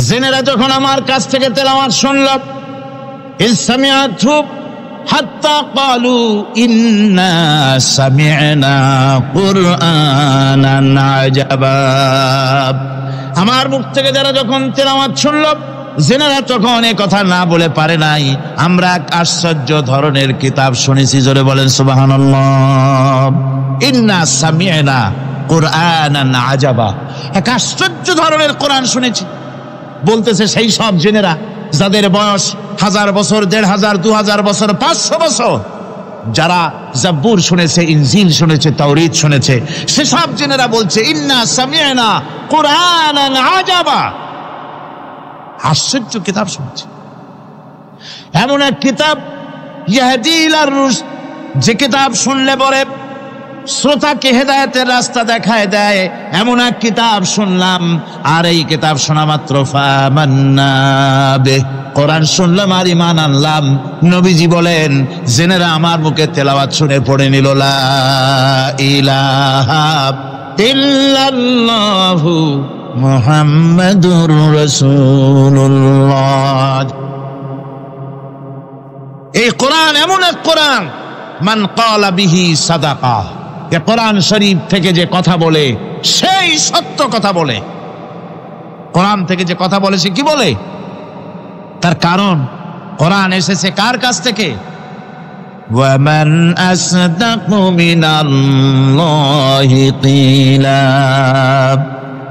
জিনেরা যখন আমার কাছ থেকে তেলাওয়াত শুনল, ইসমিআতু হাত্তা ক্বালু ইন্না সামি'না কুরআনান আজাবা। আমার মুখ থেকে যারা যখন তেলাওয়াত শুনল, জিনেরা তখন এই কথা না বলে পারে নাই, আমরা এক আশ্চর্য ধরনের কিতাব শুনেছি। জোরে বলেন সুবহানাল্লাহ। ইন্না সামি'না কুরআনান আজাবা, এক আশ্চর্য ধরনের কোরআন শুনেছি। বলতেছে সেই সব জিনেরা যাদের বয়স 1000 বছর, 1500, 2000 বছর, 500 বছর, যারা জাব্বুর শুনেছে, ইনজিল শুনেছে, তাওরীত শুনেছে, সেসব জিনেরা বলছে ইন্না সামি'না কুরআনান আজাবা, আশ্চর্য কিতাব শুনছে। এমন এক কিতাব ইয়াহদি ইলার রুশদ, যে কিতাব শুনলে পরে শ্রোতাকে হেদায়েতের রাস্তা দেখায় দেয়, এমন এক কিতাব শুনলাম। আর এই কিতাব শোনা মাত্র ফামান্না বিহি, কোরআন শুনলাম আর ঈমান আনলাম। নবীজি বলেন জিনেরা আমার মুখে তেলাওয়াত শুনে পড়ে নিল লা ইলাহা ইল্লাল্লাহু মুহাম্মাদুর রাসূলুল্লাহ। এই কোরআন এমন এক কোরআন, মান ক্বালা বিহি সাদাকা, যে কোরআন শরীফ থেকে যে কথা বলে সেই সত্য কথা বলে। কোরআন থেকে যে কথা বলে সে কি বলে? তার কারণ কোরআন এসেছে কার কাছ থেকে? ওয়ামান আসদাকু মিনাল্লাহি কিলা,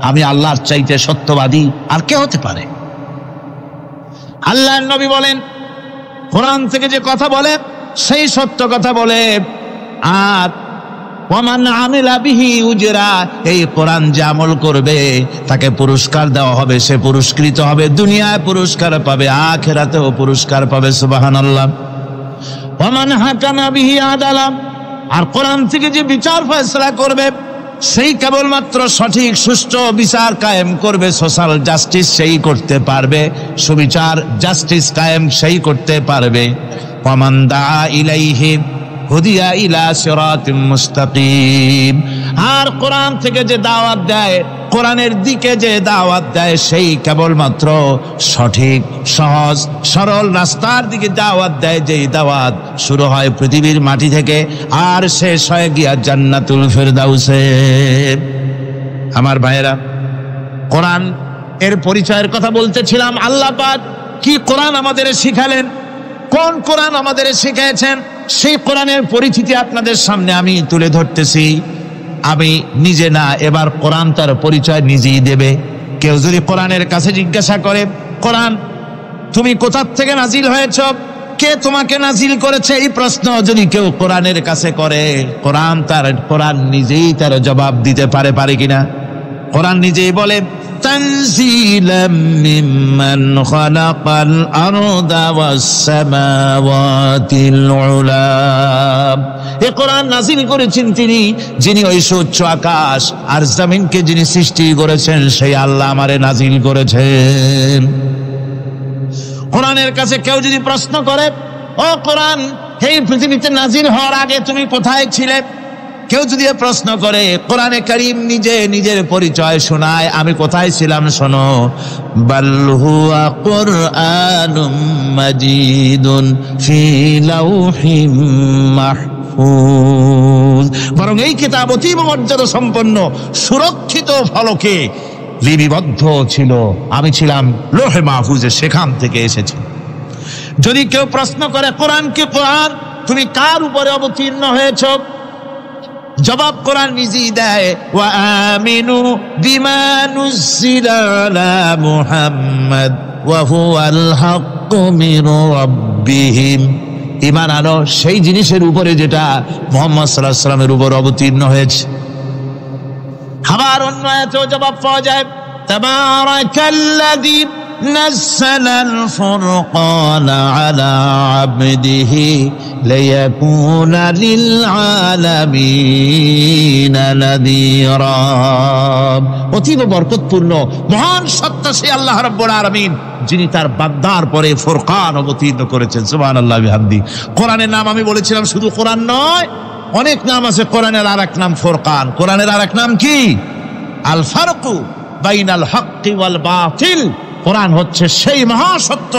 আমি আল্লাহর চাইতে সত্যবাদী আর কে হতে পারে? আল্লাহর নবী বলেন কোরআন থেকে যে কথা বলে সেই সত্য কথা বলে। আর ওয়ামান আমিলা বিহি উজরা, এই কোরআন যে আমল করবে তাকে পুরস্কার দেওয়া হবে, সে পুরস্কৃত হবে, দুনিয়ায় পুরস্কার পাবে, আখিরাতেও পুরস্কার পাবে। সুবহানাল্লাহ। ওয়ামান হাকামা বিহি আদালা, আর কোরআন থেকে যে বিচার ফয়সালা করবে সেই কেবলমাত্র সঠিক সুষ্ঠু বিচার কায়েম করবে, সোশ্যাল জাস্টিস সেই করতে পারবে, সুবিচার জাস্টিস কায়েম সেই করতে পারবে। ওয়ামান দাআ ইলাইহি হুদিয়া ইলা সিরাতিম মুস্তাকিম, আর কোরআন থেকে যে দাওয়াত দেয়, কোরআনের দিকে যে দাওয়াত দেয় সেই কেবলমাত্র সঠিক সহজ সরল রাস্তার দিকে দাওয়াত দেয়, যেই দাওয়াত শুরু হয় পৃথিবীর মাটি থেকে আর শেষ হয় গিয়া জান্নাতুল ফেরদাউসে। আমার ভাইয়েরা, কোরআন এর পরিচয়ের কথা বলতেছিলাম। আল্লাহ পাক কি কোরআন আমাদের শিখালেন, কোন কোরআন আমাদের শিখিয়েছেন, সেই কোরআনের পরিচিতি আপনাদের সামনে আমি তুলে ধরতেছি। আমি নিজে না, এবার কোরআন তার পরিচয় নিজেই দেবে। কেউ যদি কোরআনের কাছে জিজ্ঞাসা করে, কোরআন তুমি কোথা থেকে নাজিল হয়েছ, কে তোমাকে নাজিল করেছে, এই প্রশ্ন যদি কেউ কোরআনের কাছে করে, কোরআন নিজেই তার জবাব দিতে পারে কিনা? কোরআন নিজেই বলে তানজিলাম মিম্মান খালাকাল আরদা ওয়াস সামাওয়াতিল উলা, এই কোরআন নাজিল করেছেন তিনি, যিনি ওই সুউচ্চ আকাশ আর জমিনকে যিনি সৃষ্টি করেছেন, সেই আল্লাহ আমারে নাজিল করেছেন। কোরআনের কাছে কেউ যদি প্রশ্ন করে, ও কোরআন, এই পৃথিবীতে নাজিল হওয়ার আগে তুমি কোথায় ছিলে? কেউ যদি প্রশ্ন করে, কোরআনে কারীম নিজে নিজের পরিচয় শোনায়, আমি কোথায় ছিলাম শোনো। বাল হুয়া কুরআনুম মাজিদুন ফি লাউহিম মাহফুজ, বরং এই কিতাব অতীব মর্যাদা সম্পন্ন সুরক্ষিত ফলকে লিপিবদ্ধ ছিল, আমি ছিলাম লৌহে মাহফুজে, সেখান থেকে এসেছি। যদি কেউ প্রশ্ন করে, কোরআনকে কোরআন তুমি কার উপরে অবতীর্ণ হয়েছ, জবাব কোরআন নিজেই দেয়, ওয়া আমিনু বিমা নুজিলা আলা মুহাম্মাদ ওয়া হুয়াল হাক্কু মির রাব্বিহিম, ঈমান আনো সেই জিনিসের উপরে যেটা মুহাম্মদ সাল্লাল্লাহু আলাইহি ওয়াসাল্লামের উপর অবতীর্ণ হয়েছে। আবার অন্য আয়াতেও জবাব পাওয়া যায়, তাবারাকাল্লাযী নাযালাল ফুরকানা আলা আবদিহি লিয়াকুনা লিল আলামিনা নাযীরা, অতীব বরকতপূর্ণ মহান সত্তা সেই আল্লাহ রাব্বুল আলামিন, যিনি তার বান্দার পরে ফুরকান অবতীর্ণ করেছেন। সুবহানাল্লাহ বিহামদি। কোরআনের নাম আমি বলেছিলাম শুধু কোরআন নয়, অনেক নাম আছে। কোরআনের আরেক নাম ফুরকান, কোরআনের আরেক নাম কি? আল ফারকু বাইনাল হক্কি ওয়াল বাতিল, কোরআন হচ্ছে সেই মহাসত্য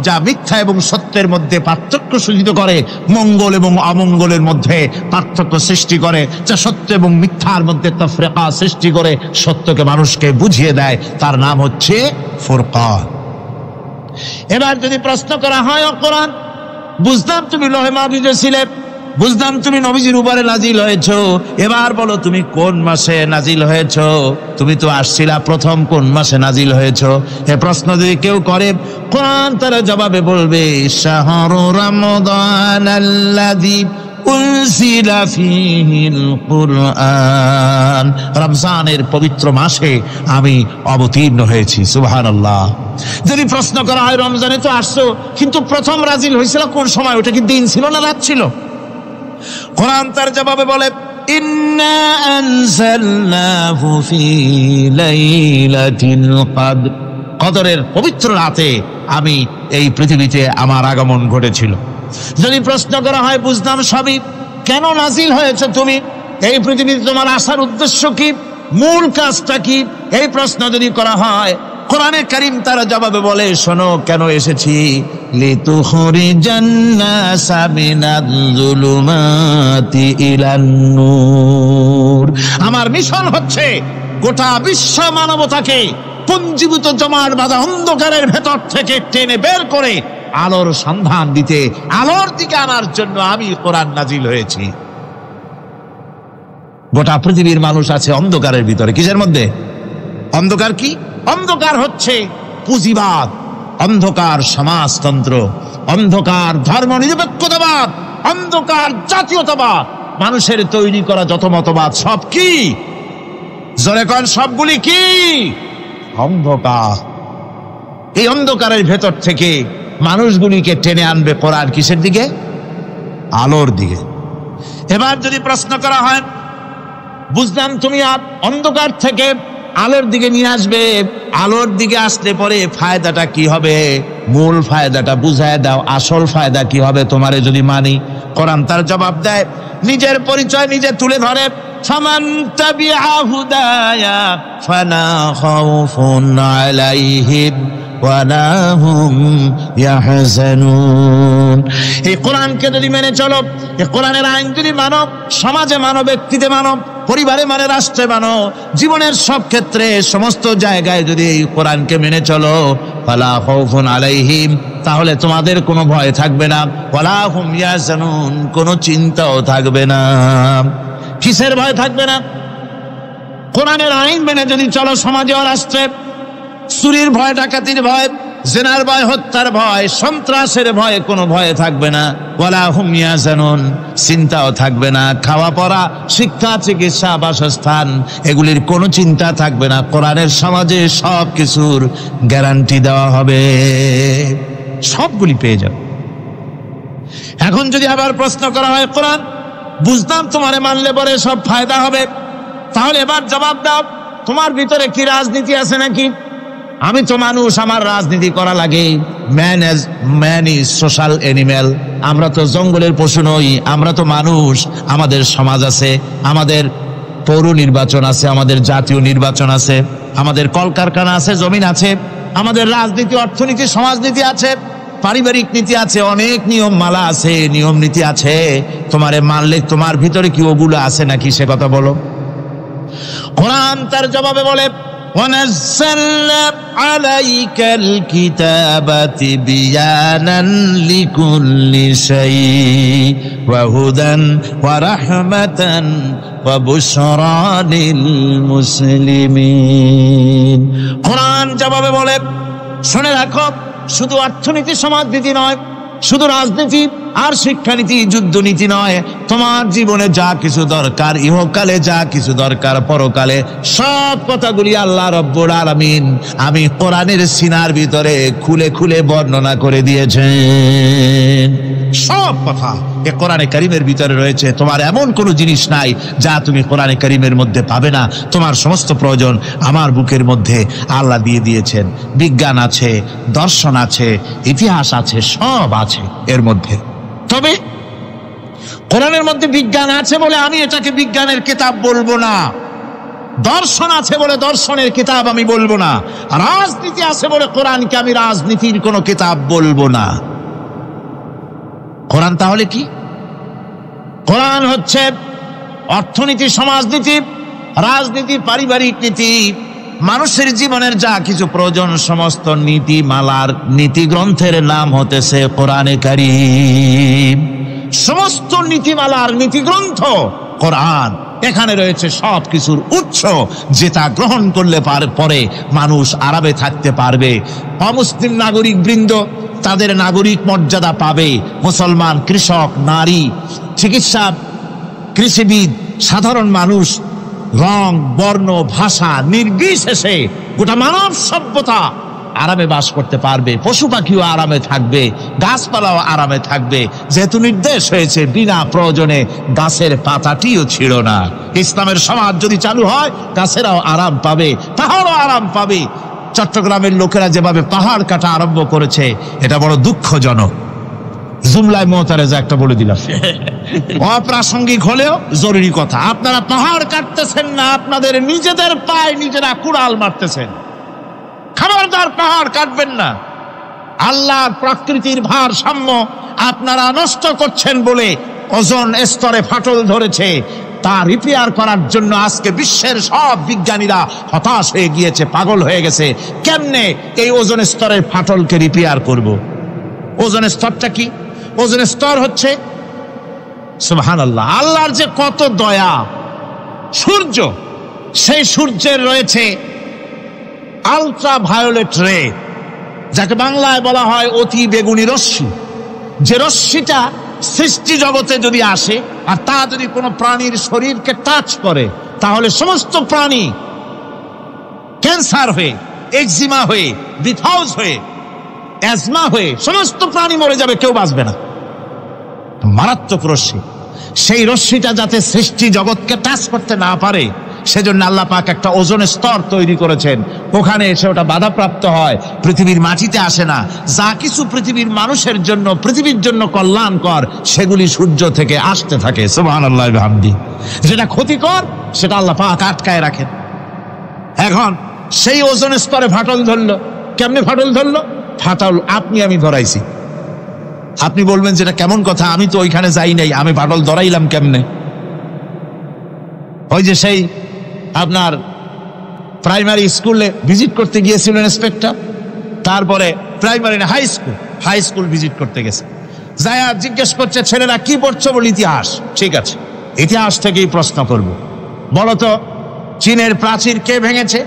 যা মিথ্যা এবং সত্যের মধ্যে পার্থক্য সূচিত করে, মঙ্গল এবং অমঙ্গলের মধ্যে পার্থক্য সৃষ্টি করে, যা সত্য এবং মিথ্যার মধ্যে তাফরিকা সৃষ্টি করে, সত্যকে মানুষকে বুঝিয়ে দেয়। তার নাম হচ্ছে ফুরকান। এবার যদি প্রশ্ন করা হয়, ও কোরআন, বুঝলাম তুমি লৌহে মাহফুজে ছিলে, বুঝলাম তুমি নবীজির উপরে নাজিল হয়েছ, এবার বলো তুমি কোন মাসে নাজিল হয়েছ? তুমি তো আসছিলা প্রথম কোন মাসে নাজিল হয়েছ? এ প্রশ্ন যদি কেউ করে, কোরআন তার জবাবে বলবে, শাহরু রমাদানাল্লাযী উনজিলা ফীহিল কুরআন, রমজানের পবিত্র মাসে আমি অবতীর্ণ হয়েছি। সুবহানাল্লাহ। যদি প্রশ্ন করা হয়, রমজানে তো আসছো, কিন্তু প্রথম নাজিল হয়েছিল কোন সময়? ওটা কি দিন ছিল না রাত ছিল? কোরআন তার জবাবে বলে, ইন্না আনজালনাহু ফী লাইলাতিল কদর, কদরের পবিত্র রাতে আমি এই পৃথিবীতে আমার আগমন ঘটেছিল। যদি প্রশ্ন করা হয়, বুঝলাম সবই, কেন নাজিল হয়েছে তুমি? এই পৃথিবীতে তোমার আসার উদ্দেশ্য কি? মূল কাজটা কি? এই প্রশ্ন যদি করা হয়, কোরআনে কারীম তার জবাবে বলে, শোনো কেন এসেছি, লিতুখরিজান নাসা মিনাল যুলুমাতি ইলান নূর। আমার মিশন হচ্ছে গোটা বিশ্ব মানবতাকে পুঞ্জীভূত জমাট বাঁধা অন্ধকারের ভেতর থেকে টেনে বের করে আলোর সন্ধান দিতে, আলোর দিকে আনার জন্য আমি কোরআন নাজিল হয়েছি। গোটা পৃথিবীর মানুষ আছে অন্ধকারের ভিতরে। কিসের মধ্যে? অন্ধকার কি? অন্ধকার হচ্ছে পুঁজিবাদ, অন্ধকার সমাজতন্ত্র, অন্ধকার ধর্ম নিরপেক্ষতাবাদ, অন্ধকার জাতীয়তাবাদ, মানুষের তৈরি করা যত মতবাদ সব কি? জোরে কোন, সবগুলি কি? অন্ধকার। এই অন্ধকারের ভেতর থেকে মানুষগুলিকে টেনে আনবে কোরআন কিসের দিকে? আলোর দিকে। এবার যদি প্রশ্ন করা হয়, বুঝলাম তুমি অন্ধকার থেকে আলোর দিকে নিয়ে আসবে, আলোর দিকে আসলে পরে ফায়দাটা কি হবে? মূল ফায়দাটা বুঝায় দাও, আসল ফায়দা কি হবে তোমারে যদি মানি? কোরআন তার জবাব দেয়, নিজের পরিচয় নিজে তুলে ধরে, ফামান তাবিআ হুদায়া ফালা খাউফুন আলাইহিম ওয়ালা হুম ইয়াহজানুন। এই কোরআনকে যদি মেনে চলো, এই কোরআনের আইন যদি মানো, সমাজে মানো, ব্যক্তিতে মানো, পরিবারে মানে, রাষ্ট্রে মানো, জীবনের সব ক্ষেত্রে সমস্ত জায়গায় যদি এই কোরআনকে মেনে চলো, ফালা খাউফুন আলাইহিম, তাহলে তোমাদের কোনো ভয় থাকবে না, ওয়ালা হুম ইয়াহজানুন, কোনো চিন্তাও থাকবে না। কিসের ভয় থাকবে না? কোরআনের আইন মেনে যদি চলো সমাজে ও রাষ্ট্রে, চুরির ভয়, ডাকাতির ভয়, জিনার ভয়, হত্যার ভয়, সন্ত্রাসের ভয়, কোনো ভয় থাকবে না। ওয়ালা হুম ইয়াহজানুন, চিন্তাও থাকবে না। খাওয়া পড়া, শিক্ষা, চিকিৎসা, বাসস্থান, এগুলির কোনো চিন্তা থাকবে না। কোরআনের সমাজে সব কিছুর গ্যারান্টি দেওয়া হবে, সবগুলি পেয়ে যাবে। এখন যদি আবার প্রশ্ন করা হয়, কোরআন বুঝলাম তোমারে মানলে পরে সব ফায়দা হবে, তাহলে এবার জবাব দাও, তোমার ভিতরে কি রাজনীতি আছে নাকি? আমি তো মানুষ, আমার রাজনীতি করা লাগে। Man is social animal. আমরা তো জঙ্গলের পশু নই, আমরা তো মানুষ। আমাদের সমাজ আছে, আমাদের পৌর নির্বাচন আছে, আমাদের জাতীয় নির্বাচন আছে, আমাদের কলকারখানা আছে, জমিন আছে, আমাদের রাজনীতি, অর্থনীতি, সমাজনীতি আছে, পারিবারিক নীতি আছে, অনেক নিয়ম মালা আছে, নিয়ম নীতি আছে। তোমারে মানলে তোমার ভিতরে কি ওগুলো আছে নাকি সে কথা বলো। কোরআন তার জবাবে বলে, وَنَزَّلْنَا عَلَيْكَ الْكِتَابَ تِبْيَانًا لِكُلِّ شَيْءٍ وَهُدًى وَرَحْمَةً وَبُشْرَى لِلْمُسْلِمِينَ। কোরআন জবাবে বলে, শুনে রাখো, শুধু অর্থনীতি সমাজনীতি নয়, শুধু রাজনীতি আর শিক্ষানীতি, যুদ্ধনীতি নয়, তোমার জীবনে যা কিছু দরকার, ইহকালে যা কিছু দরকার, পরকালে, সব কথাগুলি আল্লাহ রব্বুল আলামিন আমি কোরআনের সিনার ভিতরে খুলে খুলে বর্ণনা করে দিয়েছেন। সব কথা এ কোরআনে কারীমের ভিতরে রয়েছে। তোমার এমন কোনো জিনিস নাই যা তুমি কোরআনে কারীমের মধ্যে পাবে না। তোমার সমস্ত প্রয়োজন আমার বুকের মধ্যে আল্লাহ দিয়ে দিয়েছেন। বিজ্ঞান আছে, দর্শন আছে, ইতিহাস আছে, সব আছে এর মধ্যে। তবে কোরআনের মধ্যে বিজ্ঞান আছে বলে আমি এটাকে বিজ্ঞানের কিতাব বলবো না। দর্শন আছে বলে দর্শনের কিতাব আমি বলবো না, রাজনীতি আছে বলে কোরআনকে আমি রাজনীতির কোনো কিতাব বলবো না। কোরআন তাহলে কি? কোরআন হচ্ছে অর্থনীতি, সমাজনীতি, রাজনীতি, পারিবারিক নীতি, মানুষের জীবনের যা কিছু প্রয়োজন সমস্ত নীতিমালার নীতি গ্রন্থের নাম হতেছে কোরআনে কারীম। সমস্ত নীতিমালার নীতি গ্রন্থ কোরআন। এখানে রয়েছে সব কিছুর উৎস, যেটা গ্রহণ করলে পরে মানুষ আরামে থাকতে পারবে। অমুসলিম নাগরিক বৃন্দ তাদের নাগরিক মর্যাদা পাবে। মুসলমান, কৃষক, নারী, চিকিৎসা, কৃষিবিদ, সাধারণ মানুষ, রং, বর্ণ, ভাষা নির্বিশেষে গোটা মানব সভ্যতা আরামে বাস করতে পারবে। পশু পাখিও আরামে থাকবে, গাছপালাও আরামে থাকবে, যেহেতু নির্দেশ হয়েছে বিনা প্রয়োজনে গাছের পাতাটিও ছিল না। ইসলামের সমাজ যদি চালু হয় গাছেরাও আরাম পাবে, পাহাড়ও আরাম পাবে। চট্টগ্রামের লোকেরা যেভাবে পাহাড় কাটা আরম্ভ করেছে এটা বড় দুঃখজনক। জুমলায় মোতারেজা একটা বলে দিলাম, অপ্রাসঙ্গিক হলেও জরুরি কথা। আপনারা পাহাড় কাটতেছেন না, আপনাদের নিজেদের পায়ে নিজেরা কুড়াল মারতেছেন। খবরদার পাহাড় কাটবেন না। আল্লাহর প্রকৃতির ভারসাম্য আপনারা নষ্ট করছেন বলে ওজোন স্তরে ফাটল ধরেছে। তা রিপেয়ার করার জন্য আজকে বিশ্বের সব বিজ্ঞানীরা হতাশ হয়ে গিয়েছে, পাগল হয়ে গেছে। কেমনে এই ওজোন স্তরের ফাটলকে রিপেয়ার করব? ওজোন স্তরটা কি? ওজোন স্তর হচ্ছে সুবহানাল্লাহ, আল্লাহর যে কত দয়া। সূর্য, সেই সূর্যের রয়েছে আলট্রা ভায়োলেট রে, যাকে বাংলায় বলা হয় অতি বেগুনি রশ্মি। যে রশ্মিটা সৃষ্টি জগতে যদি আসে আর তা যদি কোনো প্রাণীর শরীরকে টাচ করে, তাহলে সমস্ত প্রাণী ক্যান্সার হয়ে, এক্সিমা হয়ে, বিথাউস হয়ে, অ্যাজমা হয়ে সমস্ত প্রাণী মরে যাবে, কেউ বাঁচবে না। মারাত্মক রশ্মি। সেই রশ্মিটা যাতে সৃষ্টি জগৎকে টাচ করতে না পারে, সেজন্য আল্লাহ পাক একটা ওজোন স্তর তৈরি করেছেন। ওখানে এসে ওটা বাধাপ্রাপ্ত হয়, পৃথিবীর মাটিতে আসে না। যা কিছু পৃথিবীর মানুষের জন্য, পৃথিবীর জন্য কল্যাণকর, সেগুলি সূর্য থেকে আসতে থাকে। সুবহানাল্লাহ বিহামদি। যেটা ক্ষতিকর সেটা আল্লাহ পাক আটকায় রাখেন। এখন সেই ওজোন স্তরে ফাটল ধরলো। কেমনে ফাটল ধরলো? ফাটল আপনি আমি ধরাইছি। আপনি বলবেন যেটা কেমন কথা, আমি তো ওইখানে যাই নাই, আমি ফাটল ধরাইলাম কেমনে? ওই যে সেই আপনার প্রাইমারি স্কুলে ভিজিট করতে গিয়েছিলেন ইন্সপেক্টর, তারপরে প্রাইমারি না হাই স্কুল ভিজিট করতে গেছে, যায়া জিজ্ঞেস করছে ছেলেরা কি পড়ছো? বল ইতিহাস। ঠিক আছে, ইতিহাস থেকেই প্রশ্ন করব। বলতো চীনের প্রাচীর কে ভেঙেছে?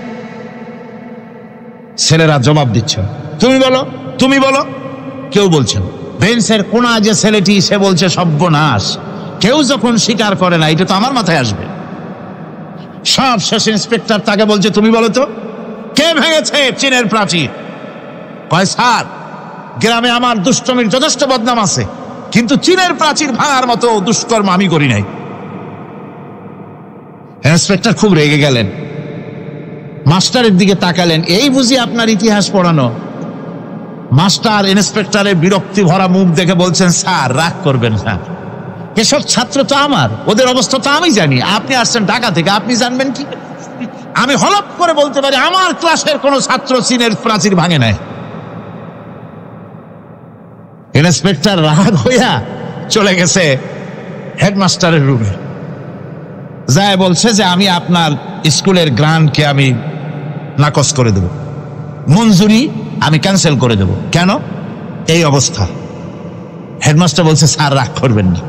ছেলেরা জবাব দিচ্ছে তুমি বলো, তুমি বলো। কেউ বলছেন। বেঞ্চের কোনা যে ছেলেটি, সে বলছে সর্বনাশ। কেউ যখন স্বীকার করে না, এটা তো আমার মাথায় আসবে। সব শেষ ইন্সপেক্টর তাকে বলছে তুমি বলো তো কে ভেঙেছে চীনের প্রাচীর? কয় স্যার, গ্রামে আমার দুষ্টমির যথেষ্ট বদনাম আছে, কিন্তু চীনের প্রাচীর ভাঙার মতো দুষ্কর্ম আমি করি নাই। ইন্সপেক্টর খুব রেগে গেলেন, মাস্টারের দিকে তাকালেন, এই বুঝি আপনার ইতিহাস পড়ানো? মাস্টার ইন্সপেক্টরের বিরক্তি ভরা মুখ দেখে বলছেন স্যার রাগ করবেন না, এসব ছাত্র তো আমার, ওদের অবস্থা তো আমি জানি। আপনি আসছেন ঢাকা থেকে, আপনি জানবেন কি? আমি হলপ করে বলতে পারি আমার ক্লাসের কোন ছাত্র চীনের প্রাচীর ভাঙে নাই। ইন্সপেক্টর রাগ হইয়া চলে গেছে হেডমাস্টারের রুমে, যায় বলছে যে আমি আপনার স্কুলের গ্রান্টকে আমি নাকচ করে দেব, মঞ্জুরি আমি ক্যান্সেল করে দেব। কেন? এই অবস্থা। হেডমাস্টার বলছে স্যার রাগ করবেন না,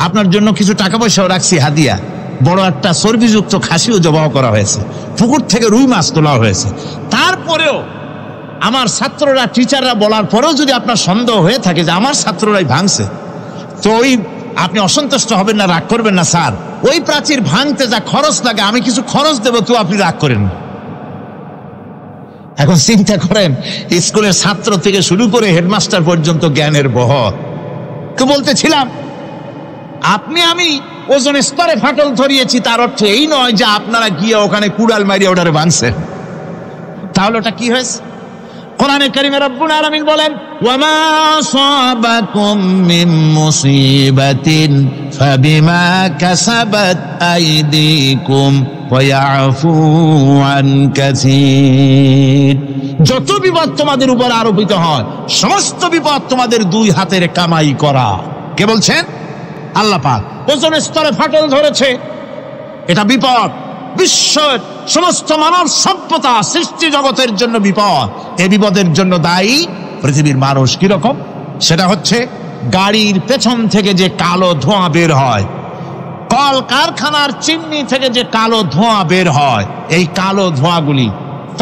আপনার জন্য কিছু টাকা পয়সাও রাখছি হাদিয়া, বড় একটা চর্বিযুক্ত খাসিও জবাহ করা হয়েছে, পুকুর থেকে রুই মাছ তোলা হয়েছে। তারপরেও আমার ছাত্ররা, টিচাররা বলার পরেও যদি আপনার সন্দেহ হয়ে থাকে যে আমার ছাত্ররাই ভাঙছে, তো ওই আপনি অসন্তুষ্ট হবেন না, রাগ করবেন না। স্যার ওই প্রাচীর ভাঙতে যা খরচ লাগে আমি কিছু খরচ দেবো, তো আপনি রাগ করেন না। এখন চিন্তা করেন, স্কুলের ছাত্র থেকে শুরু করে হেডমাস্টার পর্যন্ত জ্ঞানের বহর। তো বলতেছিলাম আপনি আমি ওজন স্তরে ফাটল ধরিয়েছি, তার অর্থ এই নয় যে আপনারা গিয়ে ওখানে কুড়াল মারিয়ে ওটারে ভাঙছেন। তাহলে ওটা কি হয়েছে? কোরআনে কারিমে রব্বুল আলামিন বলেন ওয়ামা আসাবাকুম মিন মুসিবাতিন فبما كسبت أيديكم ويعفو عن كثير। যত বিপদ তোমাদের উপর আরোপিত হয় সমস্ত বিপদ তোমাদের দুই হাতের কামাই করা। কে বলছেন? আল্লাহ পাক। ওজোন স্তরে ফাটল ধরেছে, এটা বিপদ, বিশ্বের সমস্ত মানব সভ্যতা সৃষ্টি জগতের জন্য বিপদ। এই বিপদের জন্য দায়ী পৃথিবীর মানুষ। কিরকম? সেটা হচ্ছে গাড়ির পেছন থেকে যে কালো ধোঁয়া বের হয়, কল কারখানার চিমনি থেকে যে কালো ধোঁয়া বের হয়, এই কালো ধোঁয়াগুলি,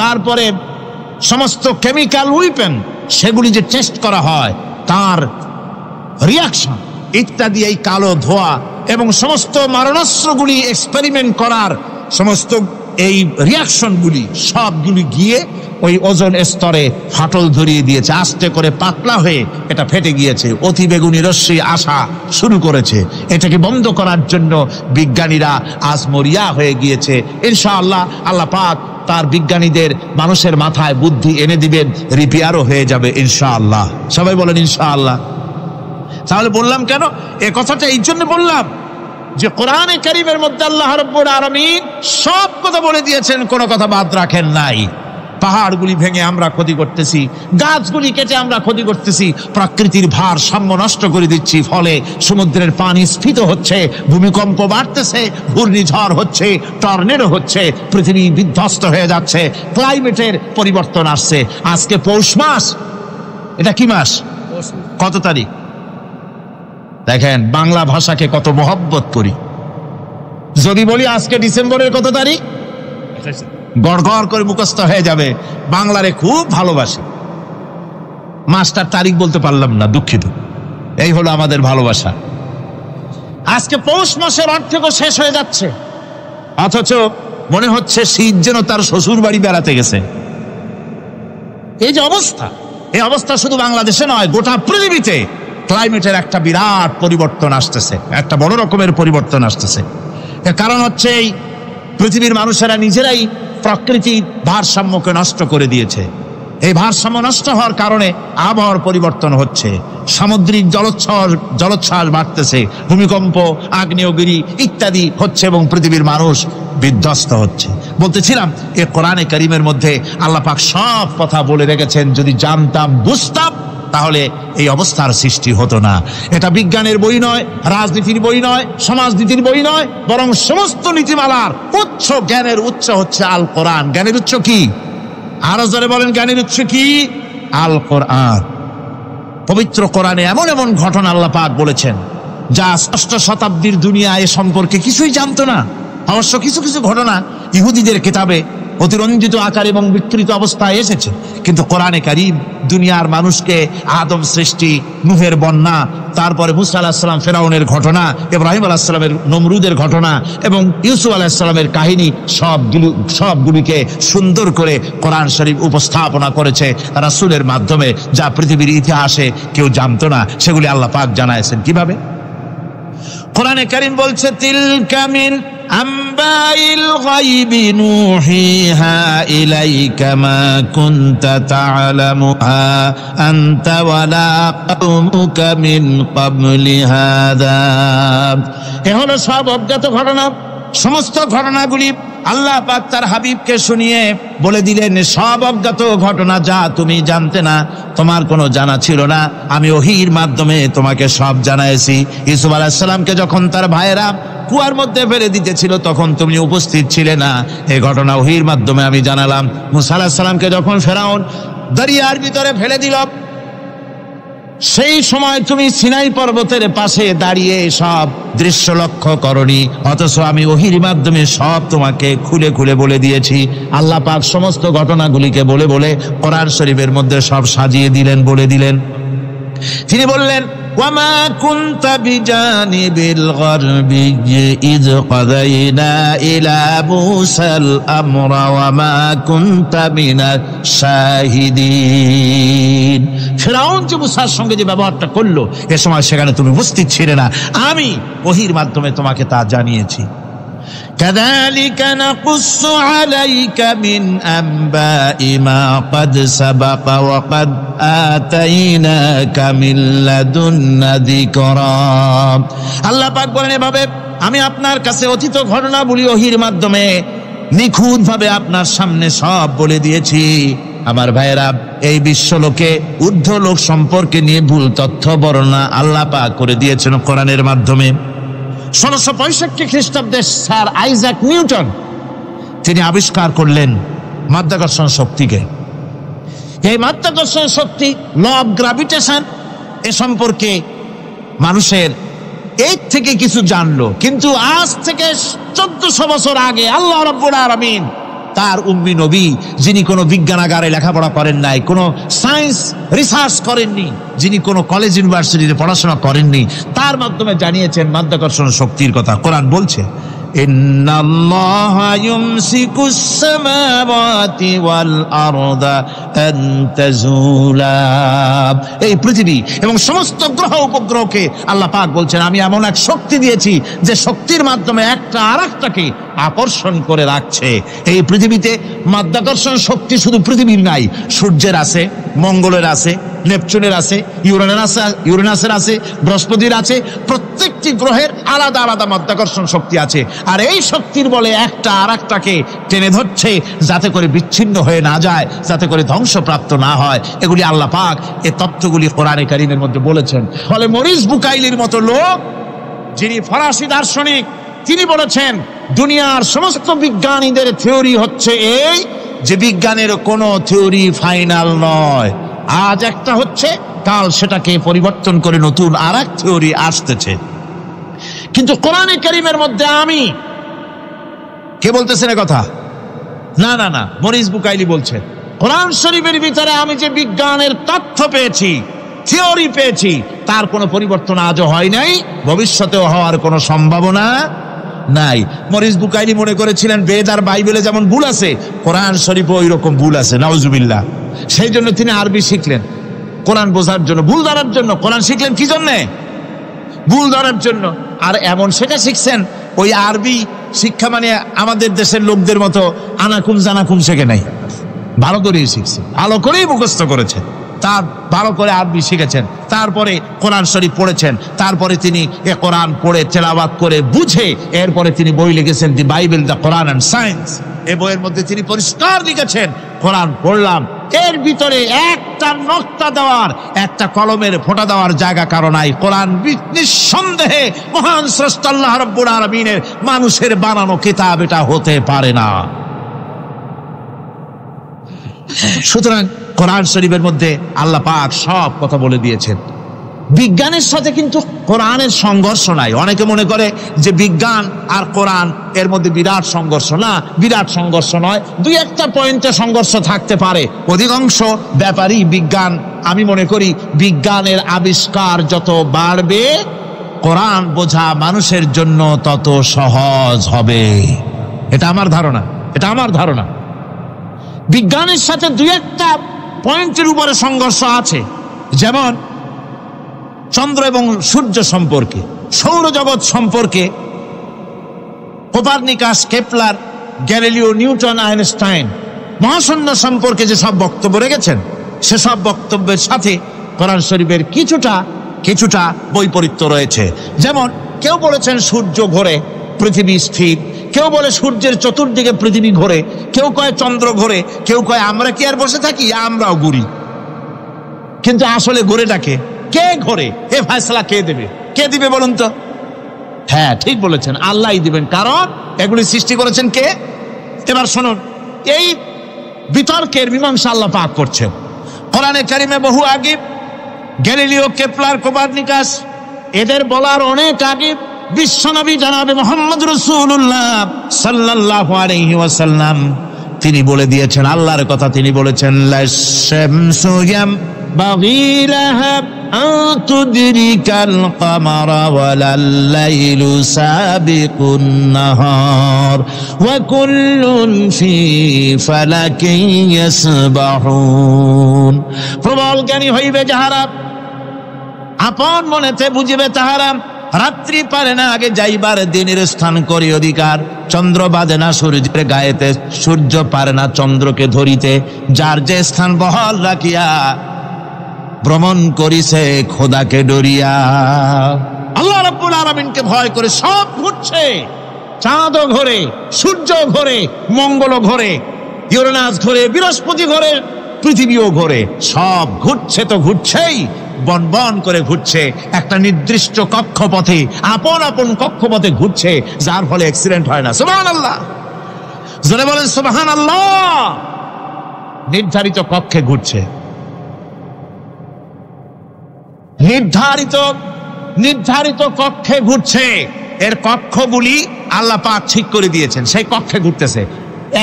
তারপরে সমস্ত কেমিক্যাল উইপেন সেগুলি যে টেস্ট করা হয়, তার রিয়াকশন ইত্যাদি, এই কালো ধোঁয়া এবং সমস্ত মারণাস্ত্রগুলি এক্সপেরিমেন্ট করার সমস্ত এই রিয়াকশনগুলি সবগুলি গিয়ে ওই ওজোন স্তরে ফাটল ধরিয়ে দিয়েছে। আস্তে করে পাতলা হয়ে এটা ফেটে গিয়েছে, অতি বেগুনি রশ্মি আসা শুরু করেছে। এটাকে বন্ধ করার জন্য বিজ্ঞানীরা আজ মরিয়া হয়ে গিয়েছে। ইনশাআল্লাহ আল্লাহ পাক তার বিজ্ঞানীদের মানুষের মাথায় বুদ্ধি এনে দিবেন, রিপেয়ারও হয়ে যাবে ইনশাআল্লাহ। সবাই বলেন ইনশাআল্লাহ। তাহলে বললাম কেন এ কথাটা? এই জন্য বললাম যে কোরআনে কারীমের মধ্যে আল্লাহ রাব্বুল আলামিন সব কথা বলে দিয়েছেন, কোনো কথা বাদ রাখেন নাই। পাহাড়গুলি ভেঙে আমরা ক্ষতি করতেছি, গাছগুলি কেটে আমরা ক্ষতি করতেছি, প্রকৃতির ভারসাম্য নষ্ট করে দিচ্ছি, ফলে সমুদ্রের পানি স্ফীত হচ্ছে, ভূমিকম্প বাড়তেছে, ঘূর্ণিঝড় হচ্ছে, টর্নেডো হচ্ছে, পৃথিবী বিধ্বস্ত হয়ে যাচ্ছে, ক্লাইমেটের পরিবর্তন আসছে। আজকে পৌষ মাস, এটা কি মাস? কত তারিখ? দেখেন বাংলা ভাষাকে কত মহব্বত করি। যদি বলি আজকে ডিসেম্বরের কত তারিখ, গড় গড় করে মুখস্থ হয়ে যাবে। বাংলারে খুব ভালোবাসি, মাসটার তারিখ বলতে পারলাম না, দুঃখিত। এই হলো আমাদের ভালোবাসা। আজকে পৌষ মাসের অর্ধেক শেষ হয়ে যাচ্ছে, অথচ মনে হচ্ছে শীত যেন তার শ্বশুর বাড়ি বেড়াতে গেছে। এই যে অবস্থা, এই অবস্থা শুধু বাংলাদেশে নয়, গোটা পৃথিবীতে ক্লাইমেটের একটা বিরাট পরিবর্তন আসতেছে, একটা বড় রকমের পরিবর্তন আসতেছে। এর কারণ হচ্ছে এই পৃথিবীর মানুষেরা নিজেরাই প্রকৃতির ভারসাম্যকে নষ্ট করে দিয়েছে। এই ভারসাম্য নষ্ট হওয়ার কারণে আবহাওয়ার পরিবর্তন হচ্ছে, সামুদ্রিক জলোচ্ছ্বাস বাড়তেছে, ভূমিকম্প, আগ্নেয়গিরি ইত্যাদি হচ্ছে এবং পৃথিবীর মানুষ বিধ্বস্ত হচ্ছে। বলতেছিলাম এই কোরআনে কারীমের মধ্যে আল্লাহ পাক সব কথা বলে রেখেছেন। যদি জানতাম, বুঝতাম, তাহলে এই অবস্থার সৃষ্টি হতো না। এটা বিজ্ঞানের বই নয়, রাজনীতির বই নয়, সমাজনীতির বই নয়, বরং সমস্ত নীতিমালার উচ্চ, জ্ঞানের উচ্চ হচ্ছে আল কোরআন। জ্ঞানের উচ্চ কি? আরো জোরে বলেন, জ্ঞানের উচ্চ কি? আল কোরআন। পবিত্র কোরআনে এমন এমন ঘটনা আল্লাহ পাক বলেছেন যা ষষ্ঠ শতাব্দীর দুনিয়া এ সম্পর্কে কিছুই জানতো না। অবশ্য কিছু কিছু ঘটনা ইহুদিদের কিতাবে অতিরঞ্জিত আকার এবং বিকৃত অবস্থায় এসেছে, কিন্তু কোরআনে কারীম দুনিয়ার মানুষকে আদম সৃষ্টি, নূহের বন্যা, তারপরে মুসা আলাইহিস সালাম ফেরাউনের ঘটনা, ইব্রাহিম আলাইহিস সালামের নমরুদের ঘটনা এবং ইউসুফ আলাইহিস সালামের কাহিনী সবগুলিকে সুন্দর করে কোরআন শরীফ উপস্থাপনা করেছে রাসূলের মাধ্যমে, যা পৃথিবীর ইতিহাসে কেউ জানতো না। সেগুলি আল্লাহ পাক জানাইছেন কিভাবে? কোরআনে কারীম বলছে, তিলকা মিন আম্বাইল গায়বি নূহিহা ইলাইকা মা কুনতা তা'লামুহা আনতা ওয়ালা কওমুকা মিন ক্বাবলি হাযা। এ হলো সব অজ্ঞাত ঘটনা। সমস্ত ঘটনাগুলি আল্লাহ পাক তার হাবিবকে শুনিয়ে বলে দিলেন, সব অজ্ঞাত ঘটনা যা তুমি জানতে না, তোমার কোনো জানা ছিল না, আমি ওহীর মাধ্যমে তোমাকে সব জানাইছি। ইউসুফ আলাইহিস সালামকে যখন তার ভাইয়েরা কুয়ার মধ্যে ফেলে দিতেছিল তখন তুমি উপস্থিত ছিলে না, এই ঘটনা ওহীর মাধ্যমে আমি জানালাম। মুসা আলাইহিস সালামকে যখন ফেরাউন দরিয়ার ভিতরে ফেলে দিল, সেই সময় তুমি সিনাই পর্বতের পাশে দাঁড়িয়ে সব দৃশ্য লক্ষ্য করনি, অথচ আমি ওহীর মাধ্যমে সব তোমাকে খুলে খুলে বলে দিয়েছি। আল্লাহ পাক সমস্ত ঘটনাগুলিকে বলে বলে কোরআন শরীফের মধ্যে সব সাজিয়ে দিলেন, বলে দিলেন। তিনি বললেন, ওয়ামা কুনতা বিজানিবিল গারবি ইয কাযাইনা ইলা মুসাল আমরা ওয়ামা কুনতা মিনাশ শাহিদিন। ফিরআউন যে মুসার সঙ্গে যে ব্যবহারটা করলো, এ সময় সেখানে তুমি উপস্থিত ছিলে না, আমি ওহীর মাধ্যমে তোমাকে তা জানিয়েছি। كذلك نقص عليك من أنباء ما قد سبق وقد آتيناك من لدنا ذكرا। আল্লাহ পাক বলেন, এভাবে আমি আপনার কাছে অতীত ঘটনাবলী ওহীর মাধ্যমে নিখুঁত ভাবে আপনার সামনে সব বলে দিয়েছি। আমার ভাইয়েরা, এই বিশ্বলোকে ঊর্ধ্ব লোক সম্পর্কে নিয়ে ভুল তথ্য বর্ণনা আল্লাহ পাক করে দিয়েছেন কোরআনের মাধ্যমে। 1665 খ্রিস্টাব্দে স্যার আইজাক নিউটন তিনি আবিষ্কার করলেন মাধ্যাকর্ষণ শক্তিকে। এই মাধ্যাকর্ষণ শক্তি, ল অফ গ্রাভিটেশন, এ সম্পর্কে মানুষের এই থেকে কিছু জানলো, কিন্তু আজ থেকে 1400 বছর আগে আল্লাহ রাব্বুল আলামিন তার উম্মি নবী, যিনি কোনো বিজ্ঞানাগারে লেখাপড়া করেন নাই, কোনো সায়েন্স রিসার্চ করেননি, যিনি কোনো কলেজ ইউনিভার্সিটিতে পড়াশোনা করেননি, তার মাধ্যমে জানিয়েছেন মাধ্যাকর্ষণ শক্তির কথা। কোরআন বলছে, ইন্নাল্লাহা ইউমসিকুস সামাওয়াতি ওয়াল আরদা আন তাজুলা। এই পৃথিবী এবং সমস্ত গ্রহ উপগ্রহকে আল্লাহ পাক বলছেন, আমি এমন এক শক্তি দিয়েছি যে শক্তির মাধ্যমে একটা আরেকটাকে আকর্ষণ করে রাখছে। এই পৃথিবীতে মাধ্যাকর্ষণ শক্তি শুধু পৃথিবীর নাই, সূর্যের আছে, মঙ্গলের আছে, নেপচুনের আছে, ইউরেনাসের আছে, বৃহস্পতির আছে। প্রত্যেকটি গ্রহের আলাদা আলাদা মাধ্যাকর্ষণ শক্তি আছে, আর এই শক্তির বলে একটা আরেকটাকে টেনে ধরছে যাতে করে বিচ্ছিন্ন হয়ে না যায়, যাতে করে ধ্বংসপ্রাপ্ত না হয়। এগুলি আল্লাহ পাক এই তত্ত্বগুলি কোরআনে কারীমের মধ্যে বলেছেন। ফলে মরিস বুকাইলির মতো লোক, যিনি ফরাসি দার্শনিক, তিনি বলেছেন দুনিয়ার সমস্ত বিজ্ঞানীদের থিওরি হচ্ছে এই, যে বিজ্ঞানের কোনো থিওরি ফাইনাল নয়। আজ একটা হচ্ছে, কাল সেটাকে পরিবর্তন করে নতুন আর এক থিওরি আসতেছে। কিন্তু কোরআনে কারীমের মধ্যে আমি, কে বলতেছেন এ কথা? না না না, মরিস বুকাইলি বলছেন, কোরআন শরীফের ভিতরে আমি যে বিজ্ঞানের তথ্য পেয়েছি, থিওরি পেয়েছি, তার কোনো পরিবর্তন আজও হয় নাই, ভবিষ্যতেও হওয়ার কোনো সম্ভাবনা নাই। মরিস বুকাইলি মনে করেছিলেন বেদ আর বাইবেলে যেমন ভুল আছে, কোরআন শরীফে ওই রকম ভুল আছে, নাউজুবিল্লাহ। সেই জন্য তিনি আরবি শিখলেন কোরআন বোঝার জন্য, ভুল ধরার জন্য। কোরআন শিখলেন কি জন্যে? ভুল ধরার জন্য। আর এমন সেটা শিখছেন, ওই আরবি শিক্ষা মানে আমাদের দেশের লোকদের মতো আনাকুম জানাকুম শেখে নাই, ভালো করেই শিখছে, ভালো করেই মুখস্থ করেছেন, তার ভালো করে আরবি শিখেছেন, তারপরে কোরআন শরীফ পড়েছেন, তারপরে তিনি এ কোরআন পড়ে তেলাওয়াত করে বুঝে এরপরে তিনি বই লিখেছেন দি Bible, the Quran and science. এই বইয়ের মধ্যে তিনি পরিষ্কার লিখেছেন, কোরআন পড়লাম, এর ভিতরে একটা নকতা দেওয়ার, একটা কলমের ফোঁটা দেওয়ার জায়গা কারো নাই। কোরআন নিঃসন্দেহে মহান স্রষ্টা আল্লাহ রাব্বুল আলামিনের মানুষের বানানো কিতাব, এটা হতে পারে না। সুতরাং কোরআন শরীফের মধ্যে আল্লাহ পাক সব কথা বলে দিয়েছেন। বিজ্ঞানের সাথে কিন্তু কোরআনের সংঘর্ষ নাই। অনেকে মনে করে যে বিজ্ঞান আর কোরআন এর মধ্যে বিরাট সংঘর্ষ। না, বিরাট সংঘর্ষ নয়, দুই একটা পয়েন্টে সংঘর্ষ থাকতে পারে। অধিকাংশ ব্যাপারই বিজ্ঞান, আমি মনে করি বিজ্ঞানের আবিষ্কার যত বাড়বে, কোরআন বোঝা মানুষের জন্য তত সহজ হবে। এটা আমার ধারণা, এটা আমার ধারণা। বিজ্ঞানের সাথে দুই একটা পয়েন্টের উপরে সংঘর্ষ আছে, যেমন চন্দ্র এবং সূর্য সম্পর্কে, সৌরজগৎ সম্পর্কে Copernicus, Kepler, Galileo, Newton, Einstein মহাশূন্য সম্পর্কে যে সব বক্তব্য রেখেছেন, সেসব বক্তব্যের সাথে কোরআন শরীফের কিছুটা বৈপরীত্য রয়েছে। যেমন কেউ বলেছেন সূর্য ঘোরে, পৃথিবী স্থির, কেউ বলে সূর্যের চতুর্দিকে পৃথিবী ঘোরে, কেউ কয় চন্দ্র ঘোরে, কেউ কয় আমরা কি আর বসে থাকি, আমরাও ঘুরি। কিন্তু আসলে ঘোরেটাকে কে ঘোরে, এ ফয়সালা কে দেবে? কে দিবে বলুন তো? হ্যাঁ, ঠিক বলেছেন, আল্লাহই দিবেন, কারণ এগুলি সৃষ্টি করেছেন কে? এবার শুনুন, এই বিতর্কের মীমাংসা আল্লাহ পাক করছেন কোরআনে কারিমে বহু আগে। গ্যালিলিও, কেপলার, কোপারনিকাস এদের বলার অনেক আগে বিশ্বনবী জনাবে মুহাম্মদ রাসূলুল্লাহ সাল্লাল্লাহু আলাইহি ওয়াসাল্লাম তিনি বলে দিয়েছেন, আল্লাহর কথা তিনি বলেছেন, লাশ-শামসু ইয়ামবাগি লাহা আন তুদরিকাল কামারা ওয়ালাল লাইলু সাবিকুন নাহার ওয়া কুল্লুন ফি ফালাকিন ইয়াসবাহুন। প্রবল জ্ঞানী হইবে যাহারা, আপন মনেতে বুঝিবে তাহারা, রাত্রি পারে না আগে যাইবার দিনের স্থান করি অধিকার, চন্দ্র বাঁধে না সূর্যের গায়েতে, সূর্য পারে না চন্দ্রকে ধরিতে, যার যে স্থান বহাল রাখিয়া ভ্রমণ করিছে খোদাকে ডরিয়া। আল্লাহ রাব্বুল আলামিনকে ভয় করে সব ঘুরছে, চাঁদও ঘোরে, সূর্য ঘোরে, মঙ্গল ঘোরে, ইউরেনাস ঘোরে, বৃহস্পতি ঘোরে, পৃথিবীও ঘোরে, সব ঘুরছে তো ঘুরছেই, বন বন করে ঘুরছে একটা নির্দিষ্ট কক্ষপথে, আপন আপন কক্ষপথে ঘুরছে, যার ফলে অ্যাক্সিডেন্ট হয় না। সুবহানাল্লাহ, জোরে বলেন সুবহানাল্লাহ। নির্ধারিত কক্ষে ঘুরছে, নির্ধারিত কক্ষে ঘুরছে। এর কক্ষগুলি আল্লাহ পাক ঠিক করে দিয়েছেন, সেই কক্ষে ঘুরতেছে,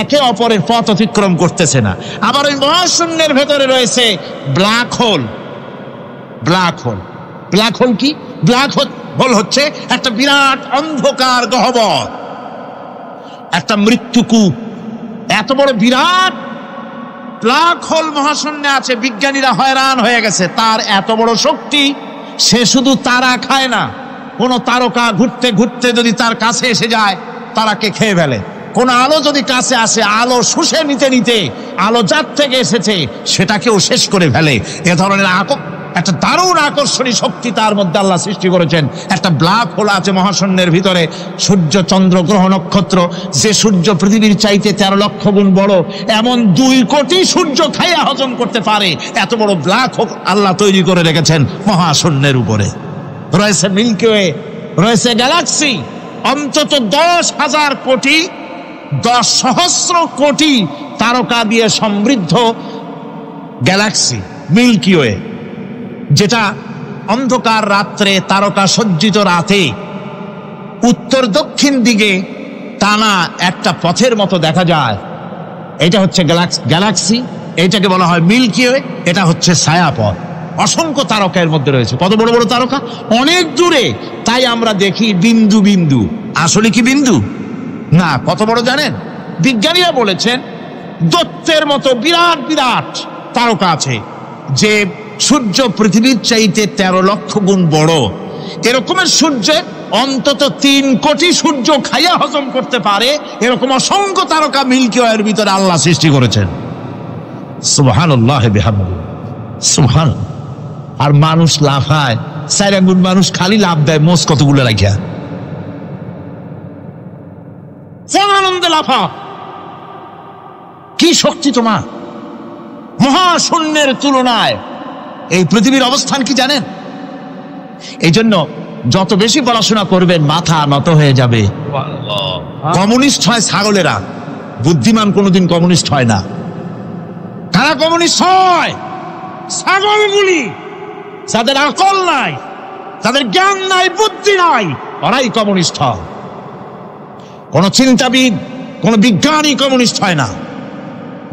একে অপরের পথ অতিক্রম করতেছে না। আবার ওই মহাশূন্যের ভেতরে রয়েছে ব্ল্যাক হোল। ব্ল্যাক হোল কি? ব্ল্যাক হোল হচ্ছে একটা বিরাট অন্ধকার গহ্বর, একটা মৃত্যুকূপ। এত বড় বিরাট ব্ল্যাক হোল মহাশূন্যে আছে, বিজ্ঞানীরা হয়রান হয়ে গেছে। তার এত বড় শক্তি, সে শুধু তারা খায় না, কোন তারকা ঘুরতে ঘুরতে যদি তার কাছে এসে যায় তারাকে খেয়ে ফেলে। কোন আলো যদি কাছে আসে, আলো শুষে নিতে নিতে আলো যার থেকে এসেছে সেটাকেও শেষ করে ফেলে। এ ধরনের একটা দারুণ আকর্ষণী শক্তি তার মধ্যে আল্লাহ সৃষ্টি করেছেন। একটা ব্ল্যাক হোল আছে মহাশূন্যের ভিতরে, সূর্য, চন্দ্র, গ্রহ, নক্ষত্র। যে সূর্য পৃথিবীর চাইতে 13 লক্ষ গুণ বড়, এমন 2 কোটি সূর্য খাইয়া হজম করতে পারে, এত বড় ব্ল্যাক হোল আল্লাহ তৈরি করে রেখেছেন মহাশূন্যের উপরে। রয়েছে মিল্কি ওয়ে, রয়েছে গ্যালাক্সি, অন্তত 10,000 কোটি, 10 সহস্র কোটি তারকা দিয়ে সমৃদ্ধ গ্যালাক্সি মিল্কি ওয়ে, যেটা অন্ধকার রাত্রে, তারকা সজ্জিত রাতে উত্তর দক্ষিণ দিকে টানা একটা পথের মতো দেখা যায়। এটা হচ্ছে গ্যালাক্সি, এইটাকে বলা হয় মিল্কি ওয়ে। এটা হচ্ছে ছায়াপথ। অসংখ্য তারকা এর মধ্যে রয়েছে। কত বড় বড় তারকা, অনেক দূরে। তাই আমরা দেখি বিন্দু বিন্দু, আসলে কি বিন্দু না। কত বড় জানেন? বিজ্ঞানীরা বলেছেন দৈত্যের মতো বিরাট বিরাট তারকা আছে, যে সূর্য পৃথিবীর চাইতে 13 লক্ষ গুণ বড়। এরকমের সূর্যের অন্তত 3 কোটি সূর্য খাইয়া হজম করতে পারে, এরকম অসংখ্য তারকা মিল্কি ওয়ের ভিতরে আল্লাহ সৃষ্টি করেছেন। সুবহানাল্লাহ বিহামদিহি, সুবহানাল্লাহ। আর মানুষ লাফায়, 4 আঙ্গুল মানুষ খালি লাফ দেয়, মোষ কতগুলো রাখিয়া আনন্দে লাফা। কি শক্তি তোমার! মহাশূন্যের তুলনায় এই পৃথিবীর অবস্থান কি জানেন? এই জন্য যত বেশি পড়াশোনা করবেন মাথা নত হয়ে যাবে। কমিউনিস্ট হয় ছাগলেরা, বুদ্ধিমান কোনোদিন কমিউনিস্ট হয় না। কারা কমিউনিস্ট হয়? ছাগলগুলি, যাদের আকল নাই, যাদের জ্ঞান নাই, বুদ্ধি নাই, ওরাই কমিউনিস্ট হয়। কোন চিন্তাবিদ, কোন বিজ্ঞানী কমিউনিস্ট হয় না।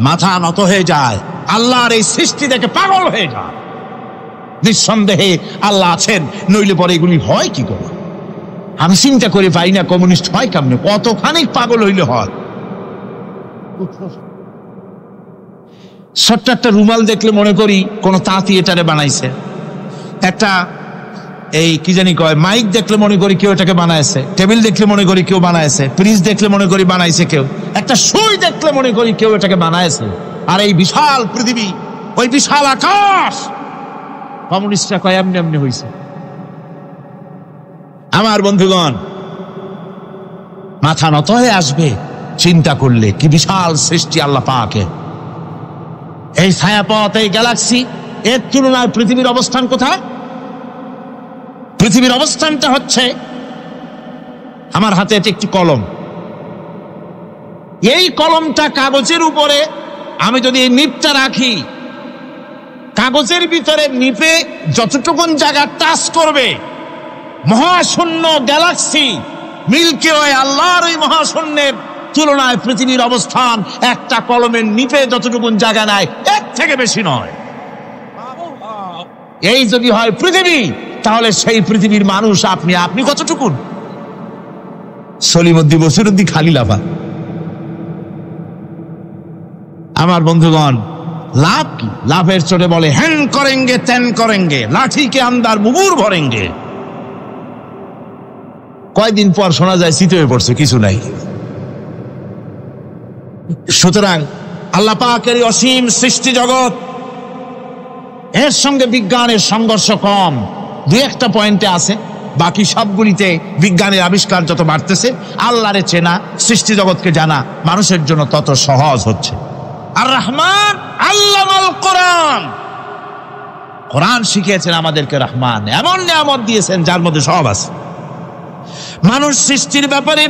মাথা নত হয়ে যায়, আল্লাহর এই সৃষ্টি দেখে পাগল হয়ে যায়। নিঃসন্দেহে আল্লাহ আছেন, নইলে পরে এগুলি হয় কি করে? আমি চিন্তা করে পাই না কমিউনিস্ট হয় কেমনে, কতখানি পাগল হইলে হয়। ছোট্ট একটা রুমাল দেখলে মনে করি কোন তাঁতি এটারে বানাইছে। একটা এই কি জানি কয় মাইক দেখলে মনে করি কেউ এটাকে বানাইছে। টেবিল দেখলে মনে করি কেউ বানাইছে। ফ্রিজ দেখলে মনে করি বানাইছে কেউ। একটা সুই দেখলে মনে করি কেউ এটাকে বানাইছে। আর এই বিশাল পৃথিবী, ওই বিশাল আকাশ, কমিউনিস্টরা কয় এমনি এমনি হয়েছে। আমার বন্ধুগণ, মাথা নত হয়ে আসবে চিন্তা করলে কি বিশাল সৃষ্টি আল্লাহ পাকের। এই ছায়াপথ, এই গ্যালাক্সি, এর তুলনায় পৃথিবীর অবস্থান কোথায়? পৃথিবীর অবস্থানটা হচ্ছে, আমার হাতে একটি কলম। এই কলমটা কাগজের উপরে আমি যদি এই নিপটা রাখি, কাগজের ভিতরে নিপে যতটুকুন জায়গা টাচ করবে, মহাশূন্য গ্যালাক্সি মিল্কি ওয়ে, আল্লাহর ওই মহাশূন্যের তুলনায় পৃথিবীর অবস্থান একটা কলমের নিপে যতটুকুন জায়গা নেয়, এর থেকে বেশি নয়। এই যদি হয় পৃথিবী, তাহলে সেই পৃথিবীর মানুষ আপনি কতটুকুন? সলিমুদ্দিন বসিরুদ্দিন খালি লাফা। আমার বন্ধুগণ, লাভ কি? লাভের চোটে বলে হ্যান করেঙ্গে ত্যান করেঙ্গে, লাঠি কে আন্দার মুগুর ভরেঙ্গে। কয়দিন পর শোনা যায় শীত হয়ে পড়ছে, কিছু নাই। সুতরাং আল্লাহ পাকের অসীম সৃষ্টি জগৎ, এর সঙ্গে বিজ্ঞানের সংঘর্ষ কম, দুই একটা পয়েন্টে আছে। বাকি সবগুলিতে বিজ্ঞানের আবিষ্কার যত বাড়তেছে, আল্লাহরে চেনা, সৃষ্টি জগৎকে জানা মানুষের জন্য তত সহজ হচ্ছে। আর রহমান আল্লামাল কোরআন, কোরআন শিখিয়েছেন আমাদেরকে রহমান, এমন নিয়ামত দিয়েছেন যার মধ্যে সব আছে। মানুষ সৃষ্টির ব্যাপারে,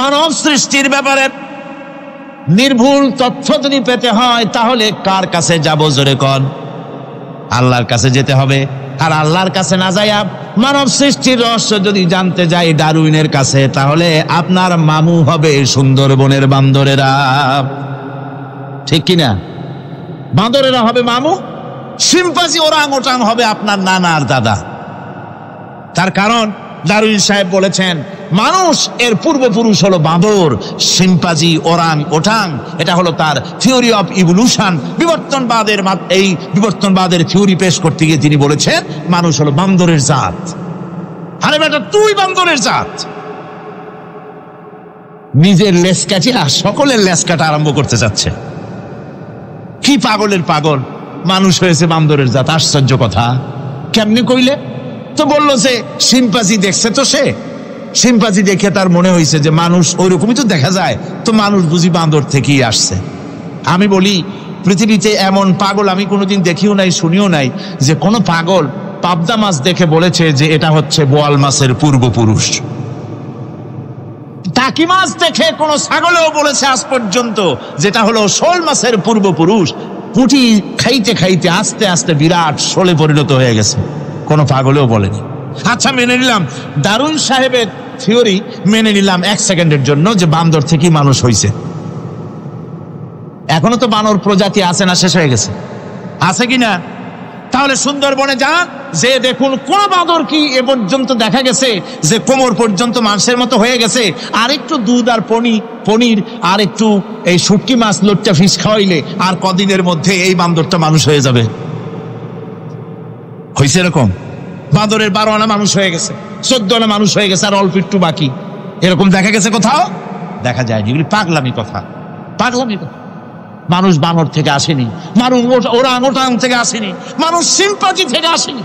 মানব সৃষ্টির ব্যাপারে নির্ভুল তথ্য যদি পেতে হয় তাহলে কার কাছে যাব? জোরে কন। আল্লাহর কাছে যেতে হবে। আর আল্লাহর কাছে না যাইয়া মানব সৃষ্টির রহস্য যদি জানতে যাই ডারউইনের কাছে, তাহলে আপনার মামু হবে সুন্দরবনের বান্দরেরা, ঠিক কিনা? বান্দরেরা হবে মামু, শিম্পাঞ্জি ওরাং ওটাং হবে আপনার নানা আর দাদা। তার কারণ ডারউইন সাহেব বলেছেন মানুষ এর পূর্বপুরুষ হলো বাঁদর, শিম্পাঞ্জি, ওরাং ওটাং, এটা হলো তার থিওরি অফ ইভলিউশন। এই বিবর্তনবাদের থিওরি পেশ করতে গিয়ে তিনি বলেছেন মানুষ হলো বান্দরের জাত। আরে বেটা, তুই বান্দরের জাত। নিজের লেজ কাটিয়া সকলের লেজ কাটা আরম্ভ করতে যাচ্ছে। কি পাগলের পাগল, মানুষ হয়েছে বান্দরের জাত। আশ্চর্য কথা। কেমনি কইলে? তো বললো যে শিম্পাঞ্জি দেখছে, তো সে শিম্পাঞ্জি দেখে তার মনে হয়েছে যে মানুষ ওইরকমই তো দেখা যায়, তো মানুষ বুঝি বান্দর থেকেই আসছে। আমি বলি পৃথিবীতে এমন পাগল আমি কোনোদিন দেখিও নাই, শুনিও নাই যে কোনো পাগল পাবদা মাছ দেখে বলেছে যে এটা হচ্ছে বোয়াল মাছের পূর্বপুরুষ। টাকি মাছ দেখে কোনো ছাগলেও বলেছে আজ পর্যন্ত যেটা হলো শোল মাছের পূর্বপুরুষ। পুঁটি খাইতে খাইতে আস্তে আস্তে বিরাট শোলে পরিণত হয়ে গেছে, কোনো পাগলেও বলেনি। আচ্ছা, মেনে নিলাম ডারউইন সাহেবের থিওরি, মেনে নিলাম এক সেকেন্ডের জন্য যে বান্দর থেকেই মানুষ হয়েছে। এখনো তো বানর প্রজাতি আছে না? শেষ হয়ে গেছে? আছে কিনা? তাহলে সুন্দরবনে যান, যে দেখুন কোন বাঁদর কি এ পর্যন্ত দেখা গেছে যে কোমর পর্যন্ত মানুষের মতো হয়ে গেছে? আর একটু দুধ আর পনির আর একটু এই শুটকি মাছ, লোট্টা ফিশ খাওয়াইলে আর কদিনের মধ্যে এই বান্দরটা মানুষ হয়ে যাবে। হয়েছে এরকম? বাঁদরের 12 আনা মানুষ হয়ে গেছে, 14 আনা মানুষ হয়ে গেছে, আর অল্প একটু বাকি। এরকম দেখা গেছে কোথাও? দেখা যায়। এগুলি পাগলামি কথা, পাগলামি কথা। মানুষ বানর থেকে আসেনি, মানুষ ওরাং ওটাং থেকে আসেনি, মানুষ শিম্পাঞ্জি থেকে আসেনি।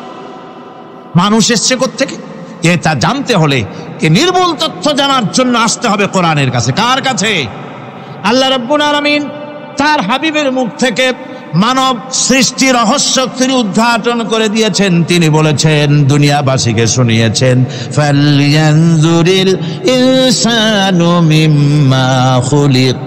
মানুষ এসছে কোত্থেকে? এটা জানতে হলে এ নির্মূল তথ্য জানার জন্য আসতে হবে কোরআনের কাছে। কার কাছে? আল্লাহ রাব্বুল আলামিন তার হাবিবের মুখ থেকে মানব সৃষ্টি রহস্য তিনি উদ্ঘাটন করে দিয়েছেন। তিনি বলেছেন, দুনিয়াবাসীকে শুনিয়েছেন, ফালয়ানজুরিল ইনসানু মিম্মা খুলিক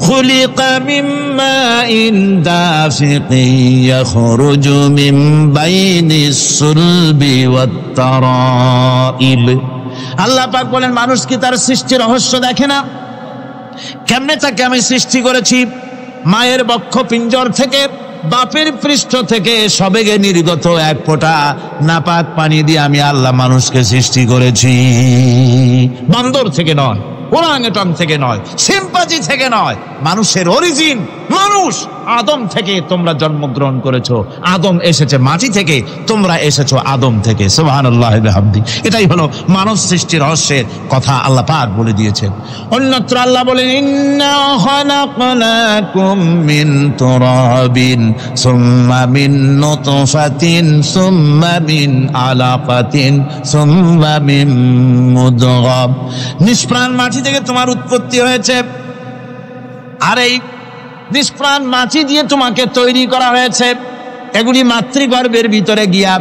খুলিকা মিম্মা ইন দাফিকিন ইয়াখরুজু মিন বাইনিস সুলবি ওয়াত তারাইব। আল্লাহ পাক বলেন, মানুষ কি তার সৃষ্টি রহস্য দেখে না? কেমনে তাকে আমি সৃষ্টি করেছি? মায়ের বক্ষ পিঞ্জর থেকে, বাপের পৃষ্ঠ থেকে সবেগে নির্গত এক ফোঁটা নাপাক পানি দিয়ে আমি আল্লাহ মানুষকে সৃষ্টি করেছি। বান্দর থেকে নয়, ওরাংওটাং থেকে নয়, শিম্পাঞ্জি থেকে নয়। মানুষের অরিজিন মানুষ। আদম থেকে তোমরা জন্মগ্রহণ করেছো, আদম এসেছে মাটি থেকে, তোমরা এসেছো আদম থেকে। সুবহানাল্লাহি ওয়া বিহামদিহি। এটাই হলো মানব সৃষ্টি রহস্যের কথা আল্লাহ পাক বলে দিয়েছেন। অন্যত্র আল্লাহ বলেন, ইন্না খালাকনাকুম মিন তুরাবিন সুম্মা মিন নুতফাতিন সুম্মা মিন আলাকাতিন সুম্মা মিন মুদগাহ। নিষ্প্রাণ মাটি থেকে তোমার উৎপত্তি হয়েছে, আর এই নিষ্প্রাণ মাটি দিয়ে তোমাকে তৈরি করা হয়েছে। এগুলি মাতৃগর্ভের ভিতরে গিয়া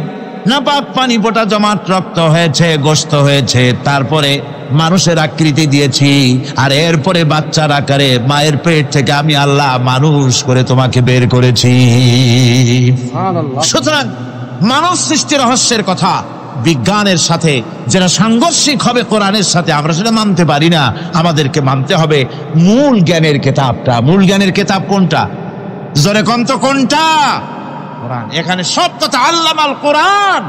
নাপাক পানি ফোঁটা জমাট রক্ত হয়েছে, গোশত হয়েছে, তারপরে মানুষের আকৃতি দিয়েছি, আর এরপরে বাচ্চার আকারে মায়ের পেট থেকে আমি আল্লাহ মানুষ করে তোমাকে বের করেছি। সুতরাং মানব সৃষ্টি রহস্যের কথা বিজ্ঞানের সাথে যেটা সাংঘর্ষিক হবে কোরআনের সাথে, আমরা সেটা মানতে পারি না। আমাদেরকে মানতে হবে মূল জ্ঞানের কিতাবটা। মূল জ্ঞানের কিতাব কোনটা? জোরে কোন তো কোনটা? কোরআন। এখানে সব কথা আল্লামাল কোরআন।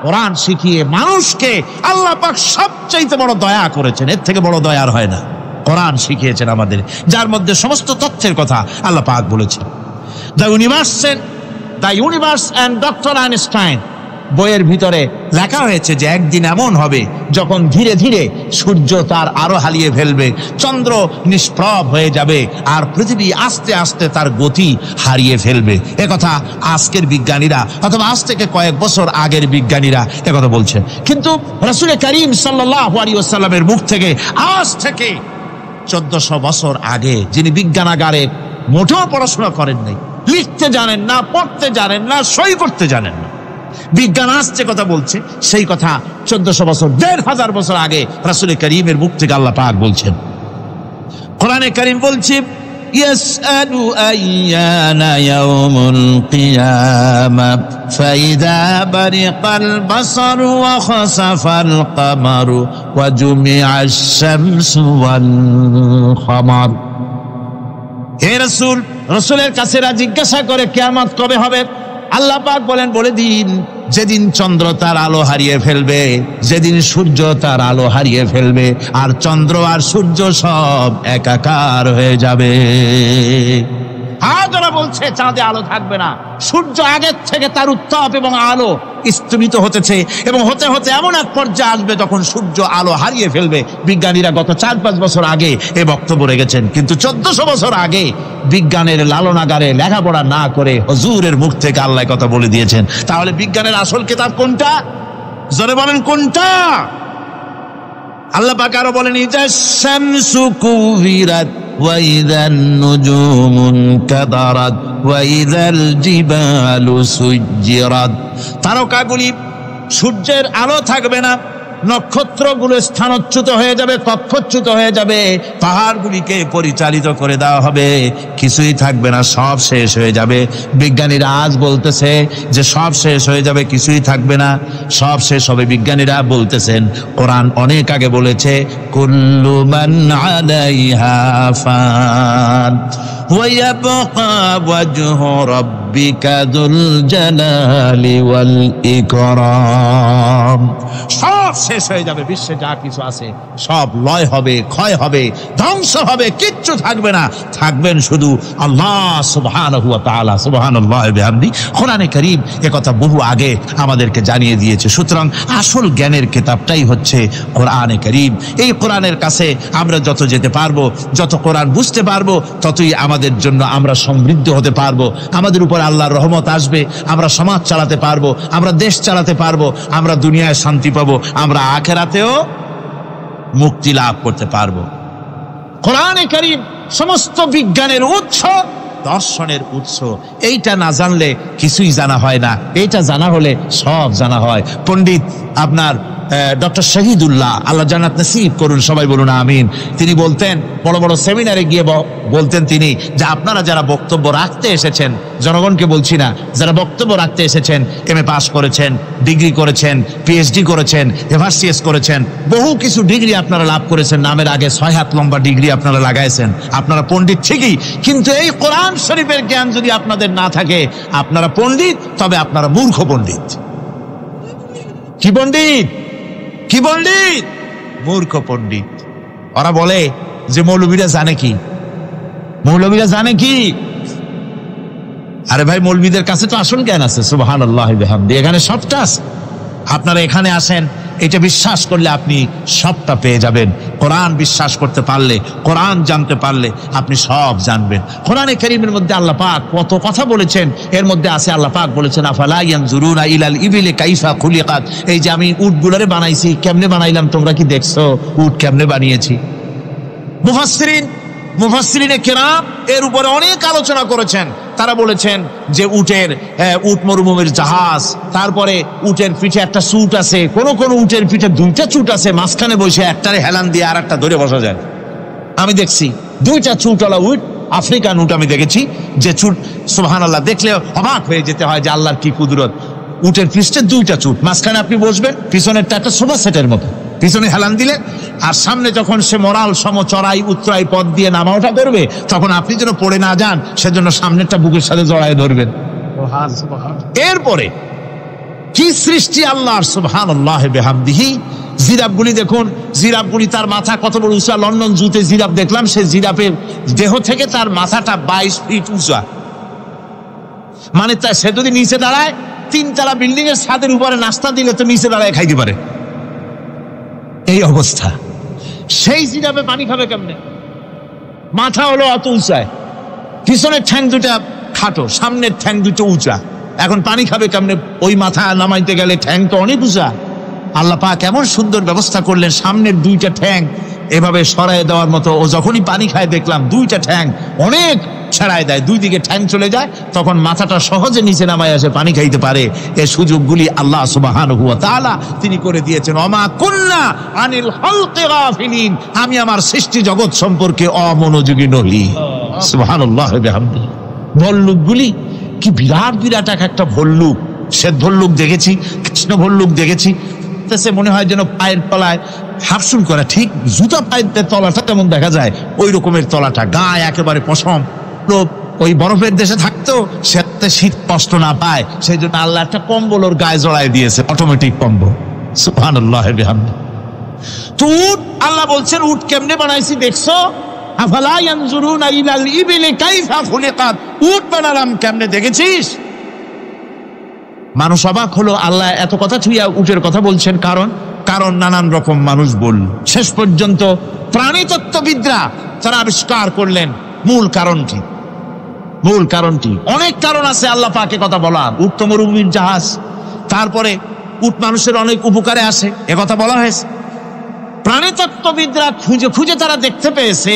কোরআন শিখিয়ে মানুষকে আল্লাহ পাক সবচাইতে বড় দয়া করেছেন, এর থেকে বড় দয়ার হয় না। কোরআন শিখিয়েছেন আমাদের, যার মধ্যে সমস্ত তথ্যের কথা আল্লাহ পাক বলেছেন। The universe and doctor Einstein বইয়ের ভিতরে লেখা হয়েছে যে একদিন এমন হবে যখন ধীরে ধীরে সূর্য তার আলো হারিয়ে ফেলবে, চন্দ্র নিষ্প্রভ হয়ে যাবে, আর পৃথিবী আস্তে আস্তে তার গতি হারিয়ে ফেলবে। একথা আজকের বিজ্ঞানীরা অথবা আজ থেকে কয়েক বছর আগের বিজ্ঞানীরা একথা বলছেন। কিন্তু রাসূল করিম সাল্লাল্লাহু আলাইহি ওয়াসাল্লামের মুখ থেকে আজ থেকে 1400 বছর আগে, যিনি বিজ্ঞানাগারে মোটেও পড়াশোনা করেন নাই, লিখতে জানেন না, পড়তে জানেন না, সই করতে জানেন না, বিজ্ঞান আসছে কথা বলছে, সেই কথা 1400 বছর 1500 বছর আগে রাসূল করিমের মুখ থেকে আল্লাহ পাক বলছেন। কোরআনে কারীম বলছে ইয়াসআলু আইয়ানা ইয়াউমুল কিয়ামা ফাইদা বারিকাল বাসারু ওয়া খাসাফাল কামারু ওয়া জুমিআশ শামসু ওয়াল কামার। হে রাসূল, রাসূলের কাছে জিজ্ঞাসা করে কিয়ামত কবে হবে? আল্লাহ পাক বলেন, বলে দিন যেদিন চন্দ্র তার আলো হারিয়ে ফেলবে, যেদিন সূর্য তার আলো হারিয়ে ফেলবে, আর চন্দ্র আর সূর্য সব একাকার হয়ে যাবে। ওরা বলছে চাঁদে আলো থাকবে না, সূর্য আগের থেকে তার উত্তাপ এবং আলো স্তমিত হতেছে এবং হতে হতে এমন এক পর্যায়ে আসবে যখন সূর্য আলো হারিয়ে ফেলবে। বিজ্ঞানীরা গত 4-5 বছর আগে এ বক্তব্য রেখেছেন, কিন্তু 1400 বছর আগে বিজ্ঞানের লালনাগারে লেখাপড়া না করে হুজুরের মুখ থেকে আল্লাহ কথা বলে দিয়েছেন। তাহলে বিজ্ঞানের আসল কিতাব কোনটা? জোরে বলেন কোনটা? আল্লাহ পাক আরো বলেন ইজাশ শামসু কুবিরাত ওয়া ইযান নুজুমু কাদারাত ওয়া ইযাল জিবালু সুজ্জিরাত। তারকাগুলি সূর্যের আলো থাকবে না, নক্ষত্রগুলো স্থানচ্যুত হয়ে যাবে, কক্ষচ্যুত হয়ে যাবে, পাহাড়গুলিকে পরিচালিত করে দেওয়া হবে, কিছুই থাকবে না, সব শেষ হয়ে যাবে। বিজ্ঞানীরা আজ বলতেছে যে সব শেষ হয়ে যাবে, কিছুই থাকবে না, সব শেষ হবে। বিজ্ঞানীরা বলতেছেন, কোরআন অনেক আগে বলেছে কুল্লু মান আলাইহা ফান ওয়া ইয়াবকা ওয়াজহু রাব্বিকা যুল জালালি ওয়াল ইকরাম। সব শেষ হয়ে যাবে, বিশ্বে যা কিছু আছে সব লয় হবে, ক্ষয় হবে, ধ্বংস হবে, কিচ্ছু থাকবে না, থাকবেন শুধু আল্লাহ সুবহানাহু ওয়া তাআলা। সুবহানাল্লাহি ওয়া বিহামদি। কোরআনে কারীম একথা বহু আগে আমাদেরকে জানিয়ে দিয়েছে। সুতরাং আসল জ্ঞানের কিতাবটাই হচ্ছে কোরআনে কারীম। এই কোরআনের কাছে আমরা যত যেতে পারবো, যত কোরআন বুঝতে পারবো, ততই আমাদের জন্য আমরা সমৃদ্ধ হতে পারবো, আমাদের উপর আল্লাহর রহমত আসবে, আমরা সমাজ চালাতে পারবো, আমরা দেশ চালাতে পারবো, আমরা দুনিয়ায় শান্তি পাবো, আমরা আখিরাতেও মুক্তি লাভ করতে পারবো। কোরআনে কারীম সমস্ত বিজ্ঞানের উৎস, দর্শনের উৎস। এইটা না জানলে কিছুই জানা হয় না, এইটা জানা হলে সব জানা হয়। পণ্ডিত আপনার ডক্টর শহীদুল্লাহ, আল্লাহ জান্নাত নসিব করুন, সবাই বলুন আমিন। তিনি বলতেন, বড় বড় সেমিনারে গিয়ে বলতেন তিনি, যে আপনারা যারা বক্তব্য রাখতে এসেছেন, জনগণকে বলছি না, যারা বক্তব্য রাখতে এসেছেন, MA পাস করেছেন, ডিগ্রি করেছেন, PhD করেছেন, এভারসিএস করেছেন, বহু কিছু ডিগ্রি আপনারা লাভ করেছেন, নামের আগে 6 হাত লম্বা ডিগ্রি আপনারা লাগাইছেন, আপনারা পণ্ডিত ঠিকই, কিন্তু এই কোরআন শরীফের জ্ঞান যদি আপনাদের না থাকে, আপনারা পণ্ডিত, তবে আপনারা মূর্খ পণ্ডিত। কি পণ্ডিত? কি পণ্ডিত? মূর্খ পণ্ডিত। ওরা বলে যে মৌলবীরা জানে কি, মৌলবীরা জানে কি? আরে ভাই, মৌলবীদের কাছে তো আসল জ্ঞান আছে। সুবহানাল্লাহি ওয়া বিহামদি। এখানে সবটা আছে। আপনারা এখানে আসেন, এটা বিশ্বাস করলে আপনি সবটা পেয়ে যাবেন। কোরআন বিশ্বাস করতে পারলে, কোরআন জানতে পারলে আপনি সব জানবেন। কোরআনে কারীমের মধ্যে আল্লাহ পাক কত কথা বলেছেন, এর মধ্যে আছে আল্লাহ পাক বলেছেন আফালা ইয়ানজুরুনা ইলাল ইবিলি কাইফা খুলিকাত। এই যে আমি উটগুলোরে বানাইছি, কেমনে বানাইলাম তোমরা কি দেখছো? উট কেমনে বানিয়েছি? মুফাসসিরিনে কেরাম এর উপরে অনেক আলোচনা করেছেন। তারা বলেছেন যে উট মরুভূমির জাহাজ, তারপরে উটের পিঠে একটা চুট আছে, কোন কোন উটের পিঠে 2টা চুট আছে, মাঝখানে বসে একটারে হেলান দিয়ে আর একটা ধরে বসা যায়। আমি দেখছি 2টা চুটওয়ালা উট, আফ্রিকান উট আমি দেখেছি, যে চুট সুবহানাল্লাহ দেখলে অবাক হয়ে যেতে হয় যে আল্লাহর কি কুদরত। উটের পৃষ্ঠে 2টা চুট, মাঝখানে আপনি বসবেন, পিছনেরটা একটা সোফা সেটের মতো, পিছনে হেলান দিলে, আর সামনে যখন সে মরাল সম চড়াই উত্তরাই পথ দিয়ে নামা ওঠা করবে, তখন আপনি যেন পড়ে না যান সেজন্য সামনেরটা বুকের সাথে জড়ায় ধরবেন। এরপরে কি সৃষ্টি আল্লাহর, সুবহানাল্লাহি বিহামদিহি। জিরাফগুলি দেখুন, জিরাফগুলি তার মাথা কত বড় উঁচা। লন্ডন জুতে জিরাফ দেখলাম, সে জিরাফের দেহ থেকে তার মাথাটা 22 ফিট উঁচা। মানে সে যদি নিচে দাঁড়ায় 3 তলা বিল্ডিং এর ছাদের উপরে নাস্তা দিলে তো নিচে দাঁড়ায় খাইতে পারে, এই অবস্থা। সেই জিরাফে পানি খাবে কেমনে? মাথা হলো অত উঁচায়, পিছনের ঠ্যাং দুটা খাটো, সামনের ঠ্যাং দুটো উঁচা, এখন পানি খাবে কেমনে? ওই মাথা নামাইতে গেলে ঠ্যাং তো অনেক উঁচা। আল্লাহ পাক এমন সুন্দর ব্যবস্থা করলেন, সামনের 2টা ঠ্যাং এভাবে সরায় দেওয়ার মতো। ও যখনই পানি খায় দেখলাম 2টা ঠ্যাং অনেক ছাড়ায় দেয়, 2 দিকে ঠ্যাং চলে যায়, তখন মাথাটা সহজে নিচে নামায় আসে, পানি খাইতে পারে। এই সুযোগগুলি আল্লাহ সুবহানাহু ওয়া তাআলা তিনি করে দিয়েছেন। ওমা কুন্না আনিল খালকি গাফিলিন, আমি আমার সৃষ্টি জগৎ সম্পর্কে অমনোযোগী নই। সুবহানাল্লাহ ওয়া বিহামদিহি। ভল্লুকগুলি কি বিরাট বিরাট একটা ভল্লুক, শ্বেত ভল্লুক দেখেছি, কৃষ্ণ ভল্লুক দেখেছি, মনে হয় যেন পায়ের তলায় হাফসুল করা, ঠিক জুতা পায়ের তলাটা তেমন দেখা যায় ওই রকমের তলাটা, গায়ে একেবারে পশম। ওই বরফের দেশে থাকতো, সে শীত কষ্ট না পায় সেই জন্য আল্লাহ একটা কম্বল ওর গায়ে জড়ায় দিয়েছে, অটোমেটিক কম্বল। সুবহানাল্লাহ ওয়া বিহামদিহি। তো উট, আল্লাহ বলছেন উট কেমনে বানাইছি দেখছো? আফালা ইয়ানজুরুনা ইলাল ইবিলি কাইফা খুলিকাত, উট বানালাম কেমনে দেখেছিস? মানুষ অবাক হলো, আল্লাহ এত কথা ছুঁয়া উটের কথা বলছেন, কারণ নানান রকম মানুষ বলল। শেষ পর্যন্ত প্রাণীতত্ত্ববিদরা তারা আবিষ্কার করলেন মূল কারণটি। অনেক কারণ আছে আল্লাহ পাকে কথা বলার। উট তো মরুভূমির জাহাজ, তারপরে উট মানুষের অনেক উপকারে আসে, একথা বলা হয়েছে। প্রাণীতত্ত্ববিদরা খুঁজে খুঁজে তারা দেখতে পেয়েছে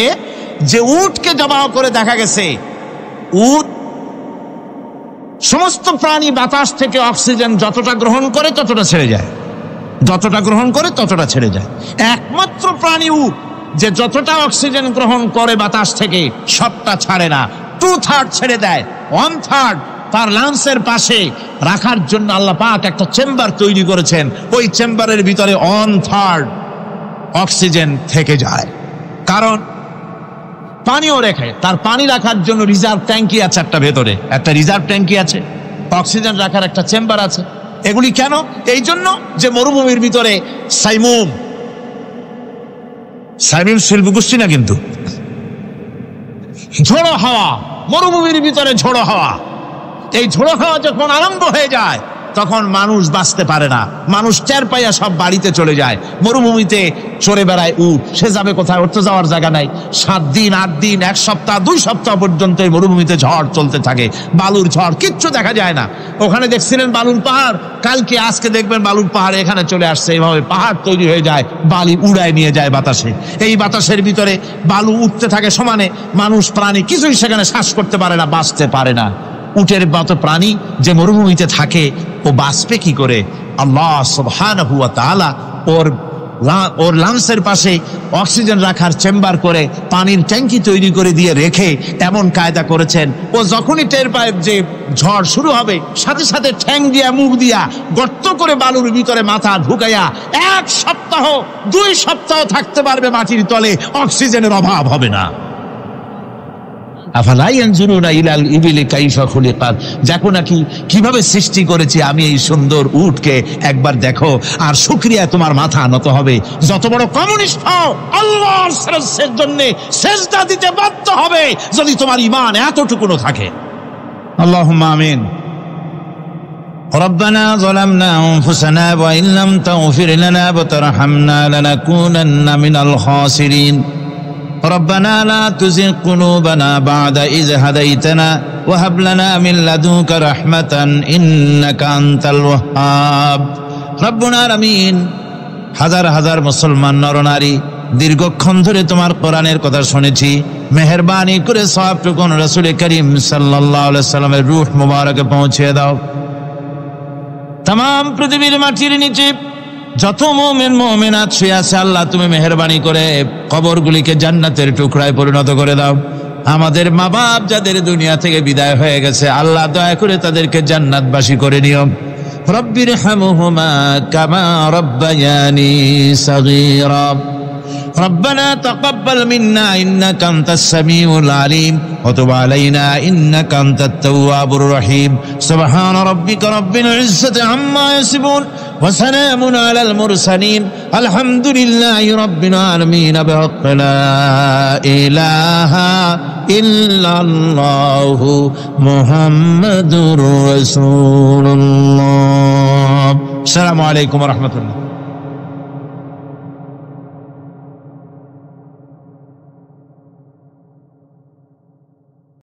যে উটকে জবাহ করে দেখা গেছে উট সমস্ত প্রাণী বাতাস থেকে অক্সিজেন যতটা গ্রহণ করে ততটা ছেড়ে যায়, একমাত্র প্রাণী উট যে যতটা অক্সিজেন গ্রহণ করে বাতাস থেকে সবটা ছাড়ে না, 2/3 ছেড়ে দেয়, 1/3 তার লাংসের পাশে রাখার জন্য আল্লাহ পাক একটা চেম্বার তৈরি করেছেন। ওই চেম্বারের ভিতরে 1/3 অক্সিজেন থেকে যায়, কারণ পানিও রেখে, তার পানি রাখার জন্য রিজার্ভ ট্যাঙ্কি আছে, একটা রিজার্ভ ট্যাঙ্কি আছে, অক্সিজেন রাখার একটা চেম্বার আছে। এগুলি কেন? এই জন্য যে মরুভূমির ভিতরে সাইমুম শিল্প গোষ্ঠী না, কিন্তু ঝোড়ো হাওয়া, মরুভূমির ভিতরে ঝোড়ো হাওয়া, এই ঝোড়ো হাওয়া যখন আরম্ভ হয়ে যায় তখন মানুষ বাঁচতে পারে না, মানুষ টের পাইয়া সব বাড়িতে চলে যায়। মরুভূমিতে চড়ে বেড়ায় উট, সে যাবে কোথায়? ওর তো যাওয়ার জায়গা নাই। 7 দিন 8 দিন 1 সপ্তাহ 2 সপ্তাহ পর্যন্ত এই মরুভূমিতে ঝড় চলতে থাকে, বালুর ঝড়, কিচ্ছু দেখা যায় না। ওখানে দেখছিলেন বালুর পাহাড়, কালকে আজকে দেখবেন বালুর পাহাড় এখানে চলে আসছে, এইভাবে পাহাড় তৈরি হয়ে যায়, বালি উড়ায় নিয়ে যায় বাতাসে। এই বাতাসের ভিতরে বালু উঠতে থাকে সমানে, মানুষ প্রাণী কিছুই সেখানে শ্বাস করতে পারে না, বাঁচতে পারে না। উটের মতো প্রাণী যে মরুভূমিতে থাকে ও বাঁচবে কি করে? আল্লাহ সুবহানাহু ওয়া তাআলা ওর লাংসের পাশে অক্সিজেন রাখার চেম্বার করে পানির ট্যাঙ্কি তৈরি করে দিয়ে রেখে এমন কায়দা করেছেন, ও যখনই টের পায় যে ঝড় শুরু হবে, সাথে সাথে ঠ্যাং দিয়া মুখ দিয়া গর্ত করে বালুর ভিতরে মাথা ঢুকাইয়া 1 সপ্তাহ 2 সপ্তাহ থাকতে পারবে মাটির তলে, অক্সিজেনের অভাব হবে না। আফালা ইয়ানজুরুনা ইলাল ইবিলি কাইফা খুলিকাত, দেখো নাকি কিভাবে সৃষ্টি করেছি আমি এই সুন্দর উটকে, একবার দেখো, আর শুকরিয়া তোমার মাথা নত হবে। যত বড় কমিউনিস্ট হও, আল্লাহর শ্রেষ্ঠের জন্য সেজদা দিতে বাধ্য হবে যদি তোমার ঈমান এতটুকুনো থাকে। আল্লাহুম্মা আমিন। ربنا ظلمنا أنفسنا وإن لم تغفر لنا وترحمنا لنكونن من الخاسرين ربنا لا تزغ قلوبنا بعد إذ هديتنا وهب لنا من لدنك رحمة إنك أنت الوهاب ربنا العالمين। হাজার হাজার মুসলমান নরনারী দীর্ঘক্ষণ ধরে তোমার কোরআনের কথা শুনেছি, মেহেরবানি করে সওয়াবটুকু রাসূল করিম সাল্লাল্লাহু আলাইহি সাল্লামের রূহ মুবারকে পৌঁছে দাও। तमाम পৃথিবীর মাটির নিচে যত মুমিন মুমিনাত শুয়ে আছে, আল্লাহ তুমি মেহেরবানি করে কবরগুলিকে জান্নাতের টুকরায় পরিণত করে দাও। আমাদের মা বাপ যাদের দুনিয়া থেকে বিদায় হয়ে গেছে, আল্লাহ দয়া করে তাদেরকে জান্নাতবাসী করে নিও। রব্বিরহামহুমা কামা রব্বায়ানি সাগীরা ربنا تقبل منا إنك أنت السميع العليم وتب علينا إنك أنت التواب الرحيم سبحان ربك رب العزة عما يصفون وسلام على المرسلين الحمد لله رب العالمين بحق لا إله إلا الله محمد رسول الله السلام عليكم ورحمة الله